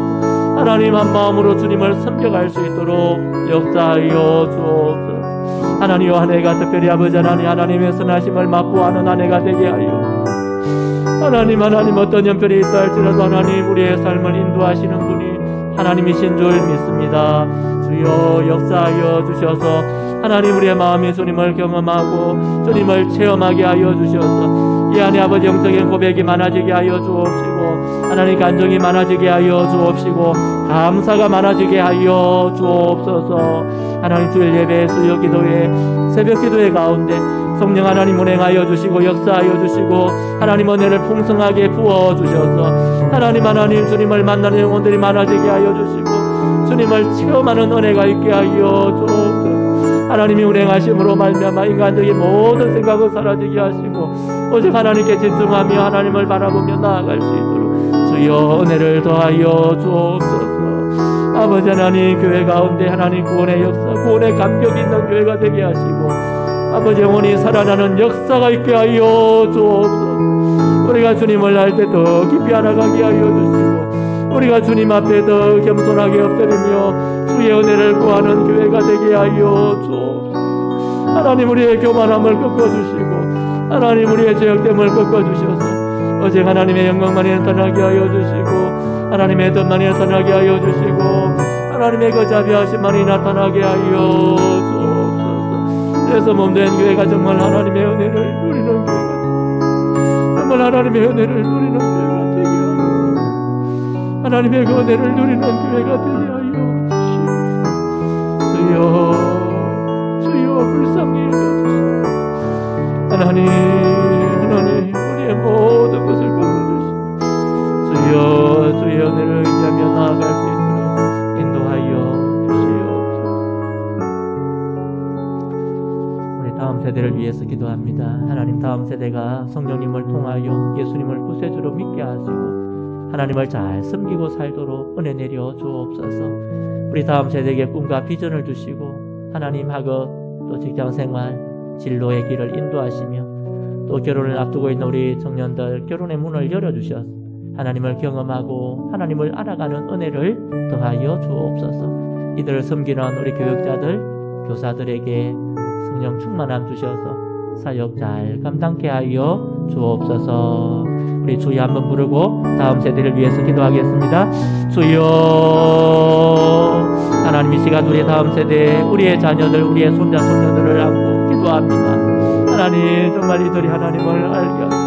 하나님 한 마음으로 주님을 섬겨갈 수 있도록 역사하여 주옵소서. 하나님 한 해가 특별히 아버지 하나님의 선하심을 맛보아하는 한 해가 되게 하여 하나님 어떤 연편이 있다 할지라도 하나님 우리의 삶을 인도하시는 분이 하나님이신 줄 믿습니다. 주여 역사하여 주셔서 하나님 우리의 마음이 주님을 경험하고 주님을 체험하게 하여 주셔서 이 안에 아버지 영적인 고백이 많아지게 하여 주옵시고 하나님 간증이 많아지게 하여 주옵시고 감사가 많아지게 하여 주옵소서. 하나님 주일 예배 수요 기도회 새벽 기도회 가운데 성령 하나님 운행하여 주시고 역사하여 주시고 하나님 은혜를 풍성하게 부어 주셔서 하나님 주님을 만나는 영혼들이 많아지게 하여 주시고 주님을 체험하는 은혜가 있게 하여 주옵소서. 하나님이 운행하심으로 말미암아 인간적인 모든 생각을 사라지게 하시고 오직 하나님께 집중하며 하나님을 바라보며 나아갈 수 있도록 주여 은혜를 더하여 주옵소서. 아버지 하나님 교회 가운데 하나님 구원의 역사, 구원의 감격이 있는 교회가 되게 하시고 아버지 영혼이 살아나는 역사가 있게 하여 주옵소서. 우리가 주님을 알 때 더 깊이 알아가게 하여 주시고 우리가 주님 앞에 더 겸손하게 엎드리며 주의 은혜를 구하는 교회가 되게 하여 주옵소서. 하나님 우리의 교만함을 꺾어주시고 하나님 우리의 죄악됨을 꺾어주셔서 오직 하나님의 영광만이 나타나게 하여 주시고 하나님의 뜻만이 나타나게 하여 주시고 하나님의 그 자비하심만이 나타나게 하여 주옵소서. 그래서 몸된 교회가 정말 하나님의 은혜를 누리는 교회가 되고 정말 하나님의 은혜를 누리는 교회가 되게 하여 하나님의 그 은혜를 누리는 교회가 되게 하여 주여 불쌍히 여겨주시고 하나님 우리의 모든 것을 꺾어주시고 주의 은혜를 의지하며 나아갈 수 있도록 인도하여 주시옵소서. 우리 다음 세대를 위해서 기도합니다. 하나님 다음 세대가 성령님을 통하여 예수님을 구세주로 믿게 하시고 하나님을 잘 섬기고 살도록 은혜 내려 주옵소서. 우리 다음 세대에게 꿈과 비전을 주시고 하나님 학업 또 직장생활 진로의 길을 인도하시며 또 결혼을 앞두고 있는 우리 청년들 결혼의 문을 열어주셔서 하나님을 경험하고 하나님을 알아가는 은혜를 더하여 주옵소서. 이들을 섬기는 우리 교육자들 교사들에게 성령 충만함 주셔서 사역 잘 감당케 하여 주옵소서. 우리 주여 한번 부르고 다음 세대를 위해서 기도하겠습니다. 주여 하나님 이 시간 우리의 다음 세대 우리의 자녀들 우리의 손자 손녀들을 안고 기도합니다. 하나님 정말 이들이 하나님을 알게 하시고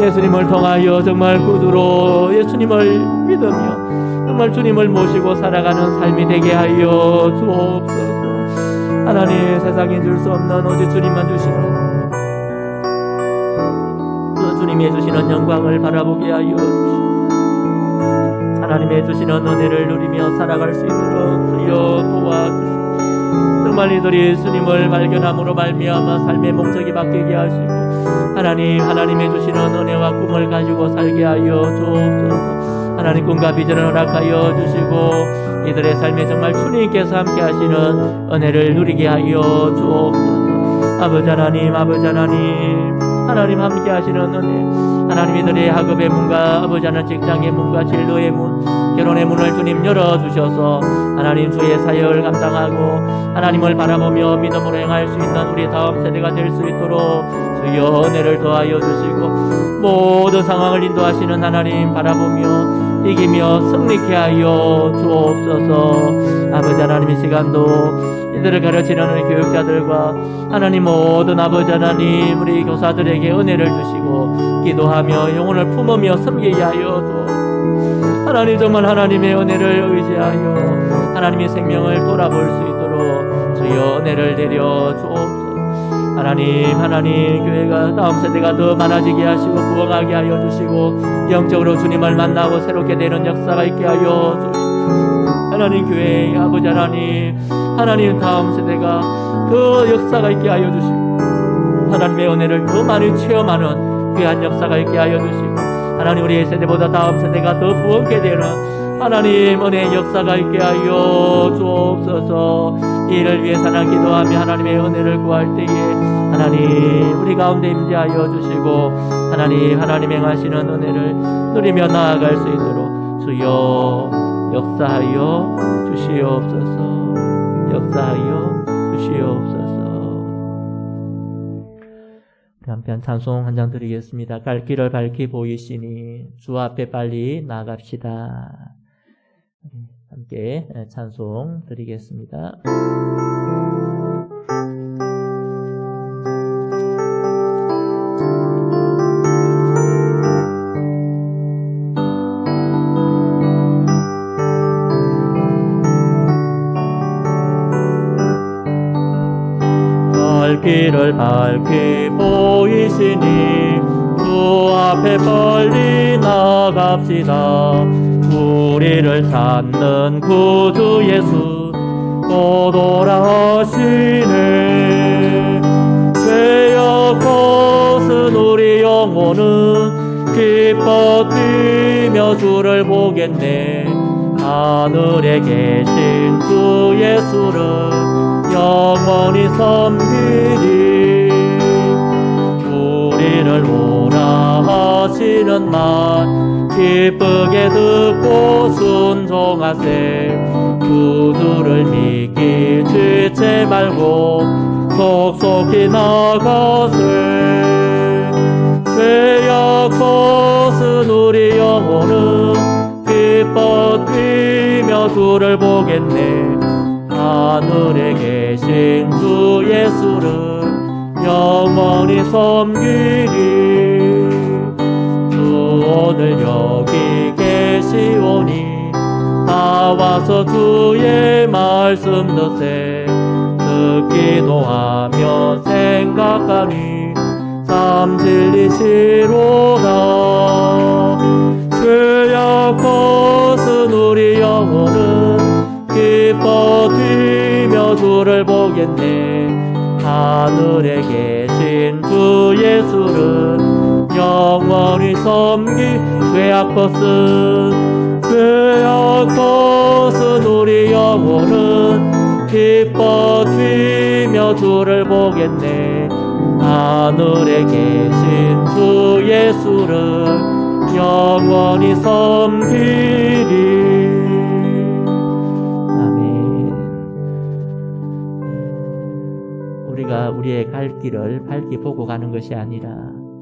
예수님을 통하여 정말 구주로 예수님을 믿으며 정말 주님을 모시고 살아가는 삶이 되게 하여 주옵소서. 하나님 세상에 줄 수 없는 오직 주님만 주시는 주님이 해주시는 영광을 바라보게 하여 주시고 하나님이 해주시는 은혜를 누리며 살아갈 수 있도록 주여 도와주시고 정말 이들이 주님을 발견함으로 말미암아 삶의 목적이 바뀌게 하시고 하나님이 해주시는 은혜와 꿈을 가지고 살게 하여 주옵소서. 하나님 꿈과 비전을 허락하여 주시고 이들의 삶에 정말 주님께서 함께 하시는 은혜를 누리게 하여 주옵소서. 아버지 하나님 하나님 함께 하시는 은혜 하나님 이들의 학업의 문과 아버지 하나님 직장의 문과 진로의 문 결혼의 문을 주님 열어주셔서 하나님 주의 사역을 감당하고 하나님을 바라보며 믿음으로 행할 수 있는 우리 다음 세대가 될 수 있도록 주여 은혜를 더하여 주시고 모든 상황을 인도하시는 하나님 바라보며 이기며 승리케 하여 주옵소서. 아버지 하나님 이 시간도 이들을 가르치는 우리 교육자들과 하나님 모든 아버지 하나님 우리 교사들에게 은혜를 주시고 기도하며 영혼을 품으며 섬기게 하여 주옵소서. 하나님 정말 하나님의 은혜를 의지하여 하나님의 생명을 돌아볼 수 있도록 주여 은혜를 내려 주옵소서. 하나님 교회가 다음 세대가 더 많아지게 하시고 부흥하게 하여 주시고 영적으로 주님을 만나고 새롭게 되는 역사가 있게 하여 주시고 하나님 교회의 아버지 하나님 다음 세대가 그 역사가 있게 하여 주시고 하나님의 은혜를 더 많이 체험하는 귀한 역사가 있게 하여 주시고 하나님 우리의 세대보다 다음 세대가 더 부흥케 되는 하나님 은혜의 역사가 있게 하여 주옵소서. 이를 위해 하나님 기도하며 하나님의 은혜를 구할 때에 하나님 우리 가운데 임재하여 주시고 하나님 행하시는 은혜를 누리며 나아갈 수 있도록 주여 역사하여 주시옵소서. 역사하여 주시옵소서. 한편 찬송 한 장 드리겠습니다. 갈 길을 밝히 보이시니 주 앞에 빨리 나갑시다. 함께 찬송 드리겠습니다. 갈 길을 밝히 보이시니 주 앞에 빨리 나갑시다. 우리를 찾는 구주 예수 또 돌아오시네. 죄악 벗은 우리 영혼은 기뻐 뛰며 주를 보겠네. 하늘에 계신 주 예수를 영원히 섬기리. 우리를 오라 하시는 말 기쁘게 듣고 순종하세. 구주를 믿기 지체 말고 속속히 나가세. 죄악 벗은 우리 영혼은 기뻐 뛰며 주를 보겠네. 하늘에 계신 주 예수를 영원히 섬기리. 오늘 여기 계시오니 나와서 주의 말씀 듣세. 듣기도 하며 생각하니 참 진리시로다. 죄악 벗은 우리 영혼은 기뻐 뛰며 주를 보겠네. 하늘에 계신 주 예수를 영원히 섬기. 죄악 벗은 우리 영혼은 기뻐 뛰며 주를 보겠네. 하늘에 계신 주 예수를 영원히 섬기리. 아멘. 우리가 우리의 갈 길을 밝히 보고 가는 것이 아니라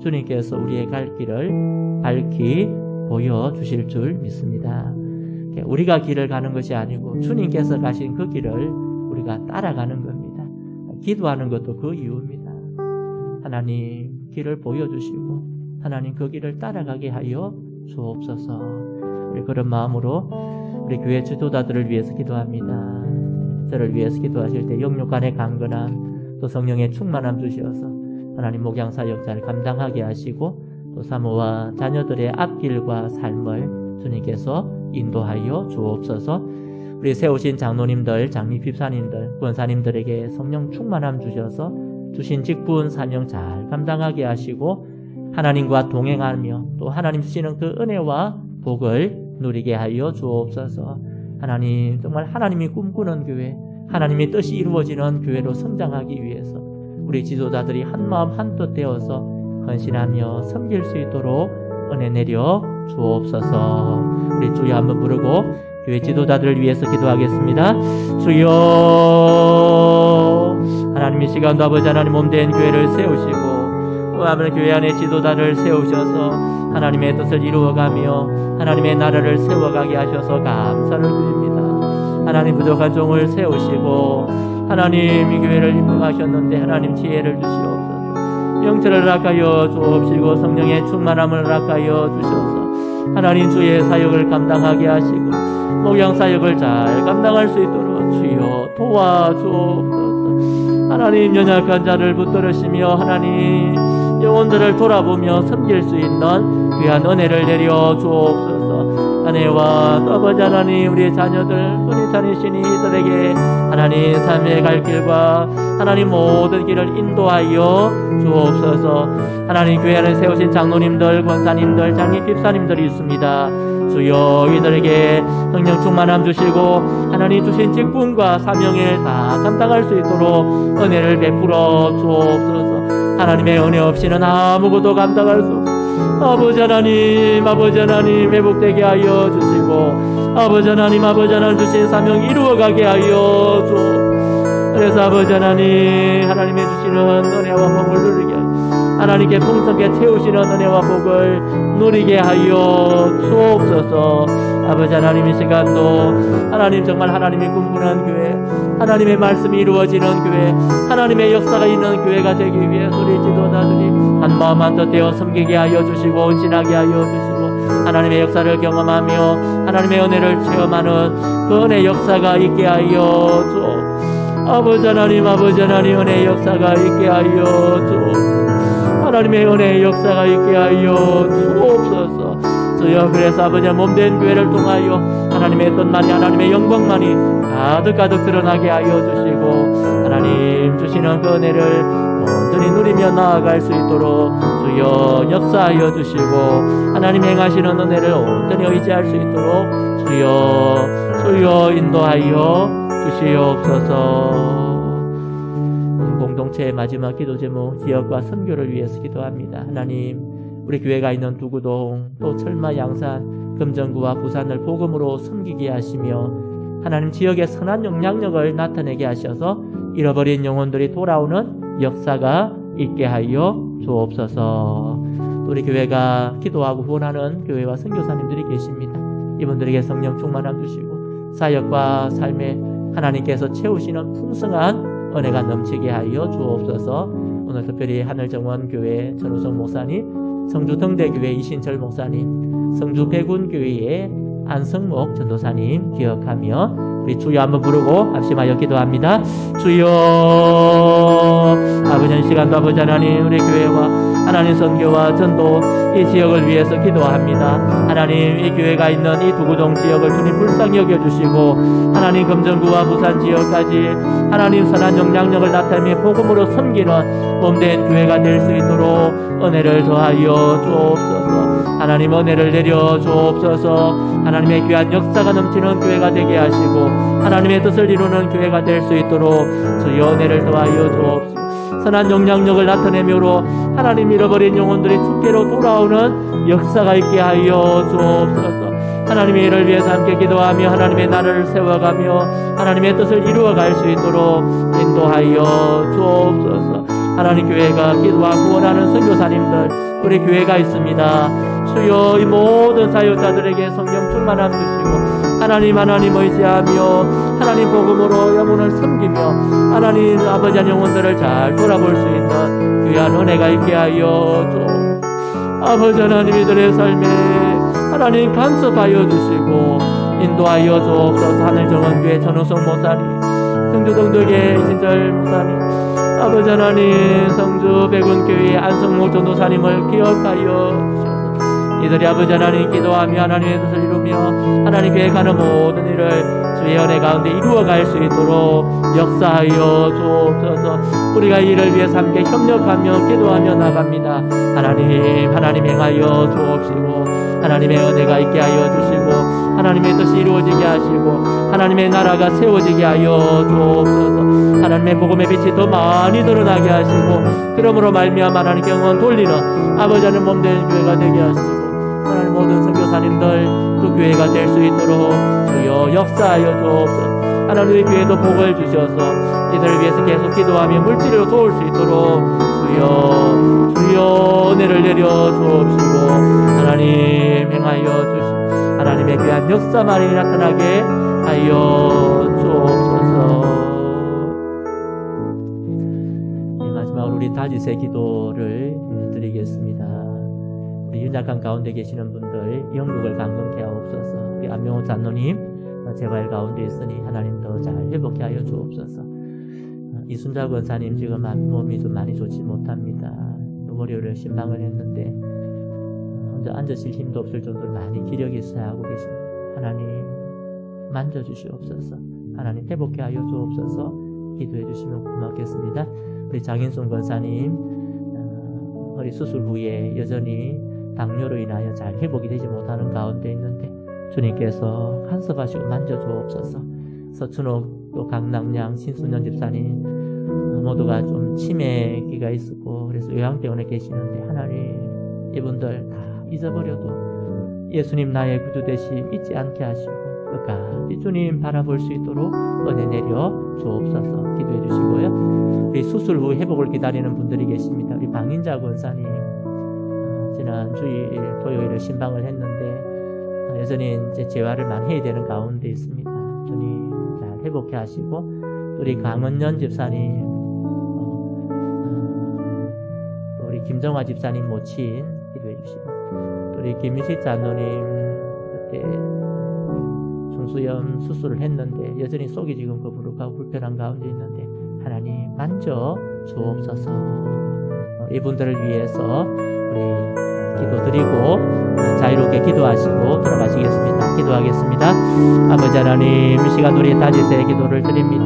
주님께서 우리의 갈 길을 밝히 보여주실 줄 믿습니다. 우리가 길을 가는 것이 아니고 주님께서 가신 그 길을 우리가 따라가는 겁니다. 기도하는 것도 그 이유입니다. 하나님 길을 보여주시고 하나님 그 길을 따라가게 하여 주옵소서. 우리 그런 마음으로 우리 교회 지도자들을 위해서 기도합니다. 저를 위해서 기도하실 때 영육간의 강건함 또 성령의 충만함 주시어서 하나님 목양사역 잘 감당하게 하시고 또 사모와 자녀들의 앞길과 삶을 주님께서 인도하여 주옵소서. 우리 세우신 장로님들, 장미 집사님들, 권사님들에게 성령 충만함 주셔서 주신 직분 사명 잘 감당하게 하시고 하나님과 동행하며 또 하나님 주시는 그 은혜와 복을 누리게 하여 주옵소서. 하나님, 정말 하나님이 꿈꾸는 교회, 하나님의 뜻이 이루어지는 교회로 성장하기 위해서 우리 지도자들이 한마음 한뜻 되어서 헌신하며 섬길 수 있도록 은혜 내려 주옵소서. 우리 주여 한번 부르고 교회 지도자들을 위해서 기도하겠습니다. 주여, 하나님 이 시간도 아버지 하나님 몸된 교회를 세우시고 또 아버지 교회 안에 지도자를 세우셔서 하나님의 뜻을 이루어가며 하나님의 나라를 세워가게 하셔서 감사를 드립니다. 하나님 부족한 종을 세우시고 하나님 이 교회를 인도하셨는데 하나님 지혜를 주시옵소서. 영체를 허락하여 주옵시고 성령의 충만함을 허락하여 주셔서 하나님 주의 사역을 감당하게 하시고 목양 사역을 잘 감당할 수 있도록 주여 도와주옵소서. 하나님 연약한 자를 붙들으시며 하나님 영혼들을 돌아보며 섬길 수 있는 귀한 은혜를 내려 주옵소서. 아내와 또 아버지 하나님 우리 자녀들 은혜 자니시니 이들에게 하나님 삶의 갈 길과 하나님 모든 길을 인도하여 주옵소서. 하나님 교회 안에 세우신 장로님들, 권사님들, 장님 집사님들이 있습니다. 주여 이들에게 성령 충만함 주시고 하나님 주신 직분과 사명을 다 감당할 수 있도록 은혜를 베풀어 주옵소서. 하나님의 은혜 없이는 아무것도 감당할 수 없습니다. 아버지 하나님 회복되게 하여 주시고 아버지 하나님 주신 사명 이루어가게 하여 주옵소서. 그래서 아버지 하나님의 주시는 은혜와 복을 누리게 하나님께 풍성하게 채우시는 은혜와 복을 누리게 하여 주옵소서. 아버지 하나님 이 시간도 하나님 정말 하나님이 꿈꾸는 교회, 하나님의 말씀이 이루어지는 교회, 하나님의 역사가 있는 교회가 되기 위해 우리 지도자들이 한마음 한뜻 되어 섬기게 하여 주시고 헌신하게 하여 주시고 하나님의 역사를 경험하며 하나님의 은혜를 체험하는 그 은혜 역사가 있게 하여 주옵소서. 아버지 하나님 은혜의 역사가 있게 하여 주옵소서. 하나님의 은혜의 역사가 있게 하여 주옵소서. 주여 그래서 아버지 몸된 교회를 통하여 하나님의 뜻만이 하나님의 영광만이 가득 드러나게 하여 주시고 하나님 주시는 그 은혜를 온전히 누리며 나아갈 수 있도록 주여 역사하여 주시고 하나님 행하시는 은혜를 온전히 의지할 수 있도록 주여 인도하여 주시옵소서. 공동체의 마지막 기도 제목 지역과 선교를 위해서 기도합니다. 하나님 우리 교회가 있는 두구동 또 철마 양산 금정구와 부산을 복음으로 섬기게 하시며 하나님 지역의 선한 영향력을 나타내게 하셔서 잃어버린 영혼들이 돌아오는 역사가 있게 하여 주옵소서. 우리 교회가 기도하고 후원하는 교회와 선교사님들이 계십니다. 이분들에게 성령 충만함 주시고 사역과 삶에 하나님께서 채우시는 풍성한 은혜가 넘치게 하여 주옵소서. 오늘 특별히 하늘정원교회 전우성 목사님, 성주 등대교회 이신철 목사님, 성주 백운교회의 안성목 전도사님 기억하며 우리 주여 한번 부르고 합심하여 기도합니다. 주여 아버지 이 시간도 아버지 하나님 우리 교회와 하나님 선교와 전도 이 지역을 위해서 기도합니다. 하나님 이 교회가 있는 이 두구동 지역을 주님 불쌍히 여겨주시고 하나님 금정구와 부산 지역까지 하나님 선한 영향력을 나타내며 복음으로 섬기는 몸된 교회가 될 수 있도록 은혜를 더하여 주옵소서. 하나님 은혜를 내려 주옵소서. 하나님의 귀한 역사가 넘치는 교회가 되게 하시고 하나님의 뜻을 이루는 교회가 될 수 있도록 주여 은혜를 더하여 주옵소서. 선한 영향력을 나타내므로 하나님 잃어버린 영혼들이 주께로 돌아오는 역사가 있게 하여 주옵소서. 하나님의 일을 위해서 함께 기도하며 하나님의 나라를 세워가며 하나님의 뜻을 이루어갈 수 있도록 인도하여 주옵소서. 하나님 교회가 기도하고 원하는 선교사님들 우리 교회가 있습니다. 주여 이 모든 사역자들에게 성령 충만함 주시고 하나님 의지하며 하나님 복음으로 영혼을 섬기며 하나님 아버지 영혼들을 잘 돌아볼 수 있는 귀한 은혜가 있게 하여 주옵소서. 아버지 하나님 이들의 삶에 하나님 간섭하여 주시고 인도하여 주옵소서. 하늘정원교회 전우성 목사님 성주 동덕의 신절 목사님, 아버지 하나님 성주 백운교회 안성모 전도사님을 기억하여 주셔서 이들이 아버지 하나님 기도하며 하나님의 뜻을 이루며 하나님 계획하는 모든 일을 주의 은혜 가운데 이루어갈 수 있도록 역사하여 주옵소서. 우리가 이 일을 위해서 함께 협력하며 기도하며 나갑니다. 하나님 행하여 주옵시고 하나님의 은혜가 있게 하여 주시고 하나님의 뜻이 이루어지게 하시고 하나님의 나라가 세워지게 하여 주옵소서. 하나님의 복음의 빛이 더 많이 드러나게 하시고 그러므로 말미암아 하나님 경원 돌리는 아버지 하나님 몸된 교회가 되게 하시고 하나님 모든 선교사님들 그 교회가 될 수 있도록 주여 역사하여 주옵소서. 하나님의 교회도 복을 주셔서 이들을 위해서 계속 기도하며 물질을 도울 수 있도록 주여 은혜를 내려 주옵시고 하나님 행하여 주시고 하나님의 귀한 역사만이 나타나게 하여 주옵소서. 마지막으로 우리 다짓의 기도를 드리겠습니다. 우리 연약한 가운데 계시는 분들 영국을 강건케 하옵소서. 우리 안명호 장로님 재발 가운데 있으니 하나님 더 잘 회복케 하여 주옵소서. 이순자 권사님 지금 몸이 좀 많이 좋지 못합니다. 월요일에 신방을 했는데 혼자 앉으실 힘도 없을 정도로 많이 기력이 있어야 하고 계십니다. 하나님 만져주시옵소서. 하나님 회복케 하여 주옵소서. 기도해 주시면 고맙겠습니다. 우리 장인순 권사님 허리 수술 후에 여전히 당뇨로 인하여 잘 회복이 되지 못하는 가운데 있는데 주님께서 간섭하시고 만져주옵소서. 서춘옥 또 강남양 신순년 집사님 모두가 좀 치매기가 있었고 그래서 요양병원에 계시는데 하나님 이분들 다 잊어버려도 예수님 나의 구주 되심 잊지 않게 하시고 끝까지 주님 바라볼 수 있도록 은혜 내려 주옵소서. 기도해 주시고요. 우리 수술 후 회복을 기다리는 분들이 계십니다. 우리 방인자 권사님 지난 주일 토요일에 신방을 했는데 여전히 이제 재활을 많이 해야 되는 가운데 있습니다. 주님 잘 회복해 하시고 우리 강은년 집사님 우리 김정화 집사님 모친 기도해 주시고 우리 김미식 장로님 그때 중수염 수술을 했는데 여전히 속이 지금 거부룩하고 불편한 가운데 있는데 하나님 만져 주옵소서. 이분들을 위해서 우리 기도드리고 자유롭게 기도하시고 돌아가시겠습니다. 기도하겠습니다. 아버지 하나님 이 시간 우리 다짓의 기도를 드립니다.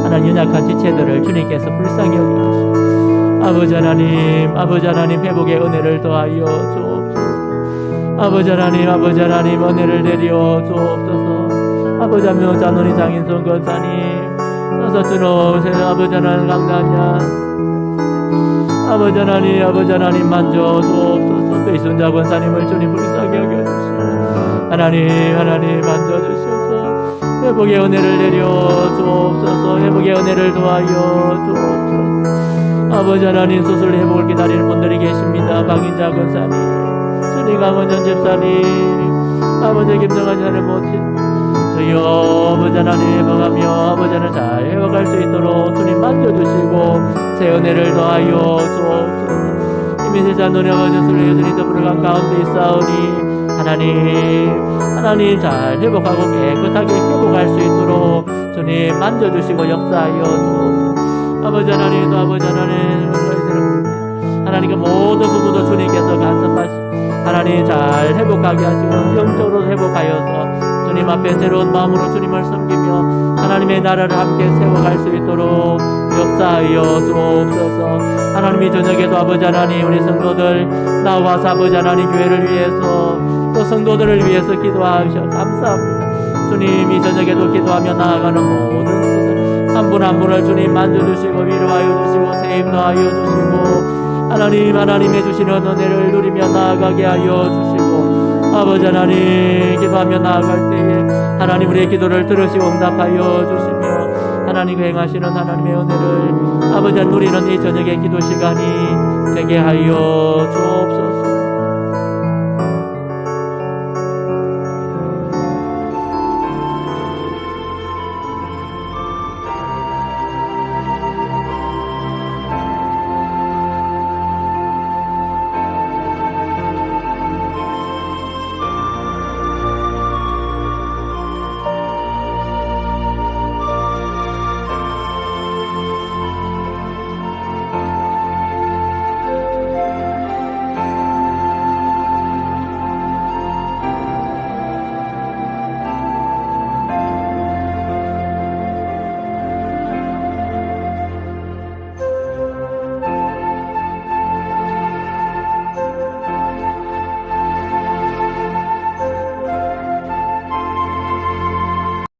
하나님 연약한 지체들을 주님께서 불쌍히 여기시고 아버지 하나님 회복의 은혜를 더하여 주옵소서. 아버지 하나님 은혜를 내려 주옵소서. 아버지 하나님 장로님 장인son 권사님 서춘호 아버지 하나님 강단야 아버지 하나님 만져 주옵소서. 이순자 권사님을 주님 불쌍히 여겨주시고 하나님 만져 주셔서 회복의 은혜를 내려 주옵소서. 회복의 은혜를 도하여 주옵소서. 아버지 하나님 수술 회복을 기다리는 분들이 계십니다. 박인자 권사님 주님 강원전 집사님 아버지 김정환 자는 모친 주여 아버지 하나님 회복하며 아버지 하나님 잘 회복할 수 있도록 주님 만져주시고 새 은혜를 더하여 주옵소서. 이민세 장로님 아버지 술에 여전히 더불어간 가운데 있사오니 하나님 잘 회복하고 깨끗하게 회복할 수 있도록 주님 만져주시고 역사하여 주옵소서. 아버지 하나님 하나님 그 모든 부분도 주님께서 간섭하시고 하나님 잘 회복하게 하시고 영적으로 회복하여서 주님 앞에 새로운 마음으로 주님을 섬기며 하나님의 나라를 함께 세워갈 수 있도록 역사하여 주옵소서. 하나님이 저녁에도 아버지 하나님 우리 성도들 나와서 아버지 하나님 교회를 위해서 또 성도들을 위해서 기도하셔 감사합니다. 주님 이 저녁에도 기도하며 나아가는 모든 성도들 한 분 한 분을 주님 만져주시고 위로하여 주시고 세임 더하여 주시고 하나님 해주시는 은혜를 누리며 나아가게 하여 주시고 아버지 하나님 기도하며 나아갈 때에 하나님 우리의 기도를 들으시고 응답하여 주시며 하나님 행하시는 하나님의 은혜를 아버지 누리는 이 저녁의 기도 시간이 되게 하여 주옵소서.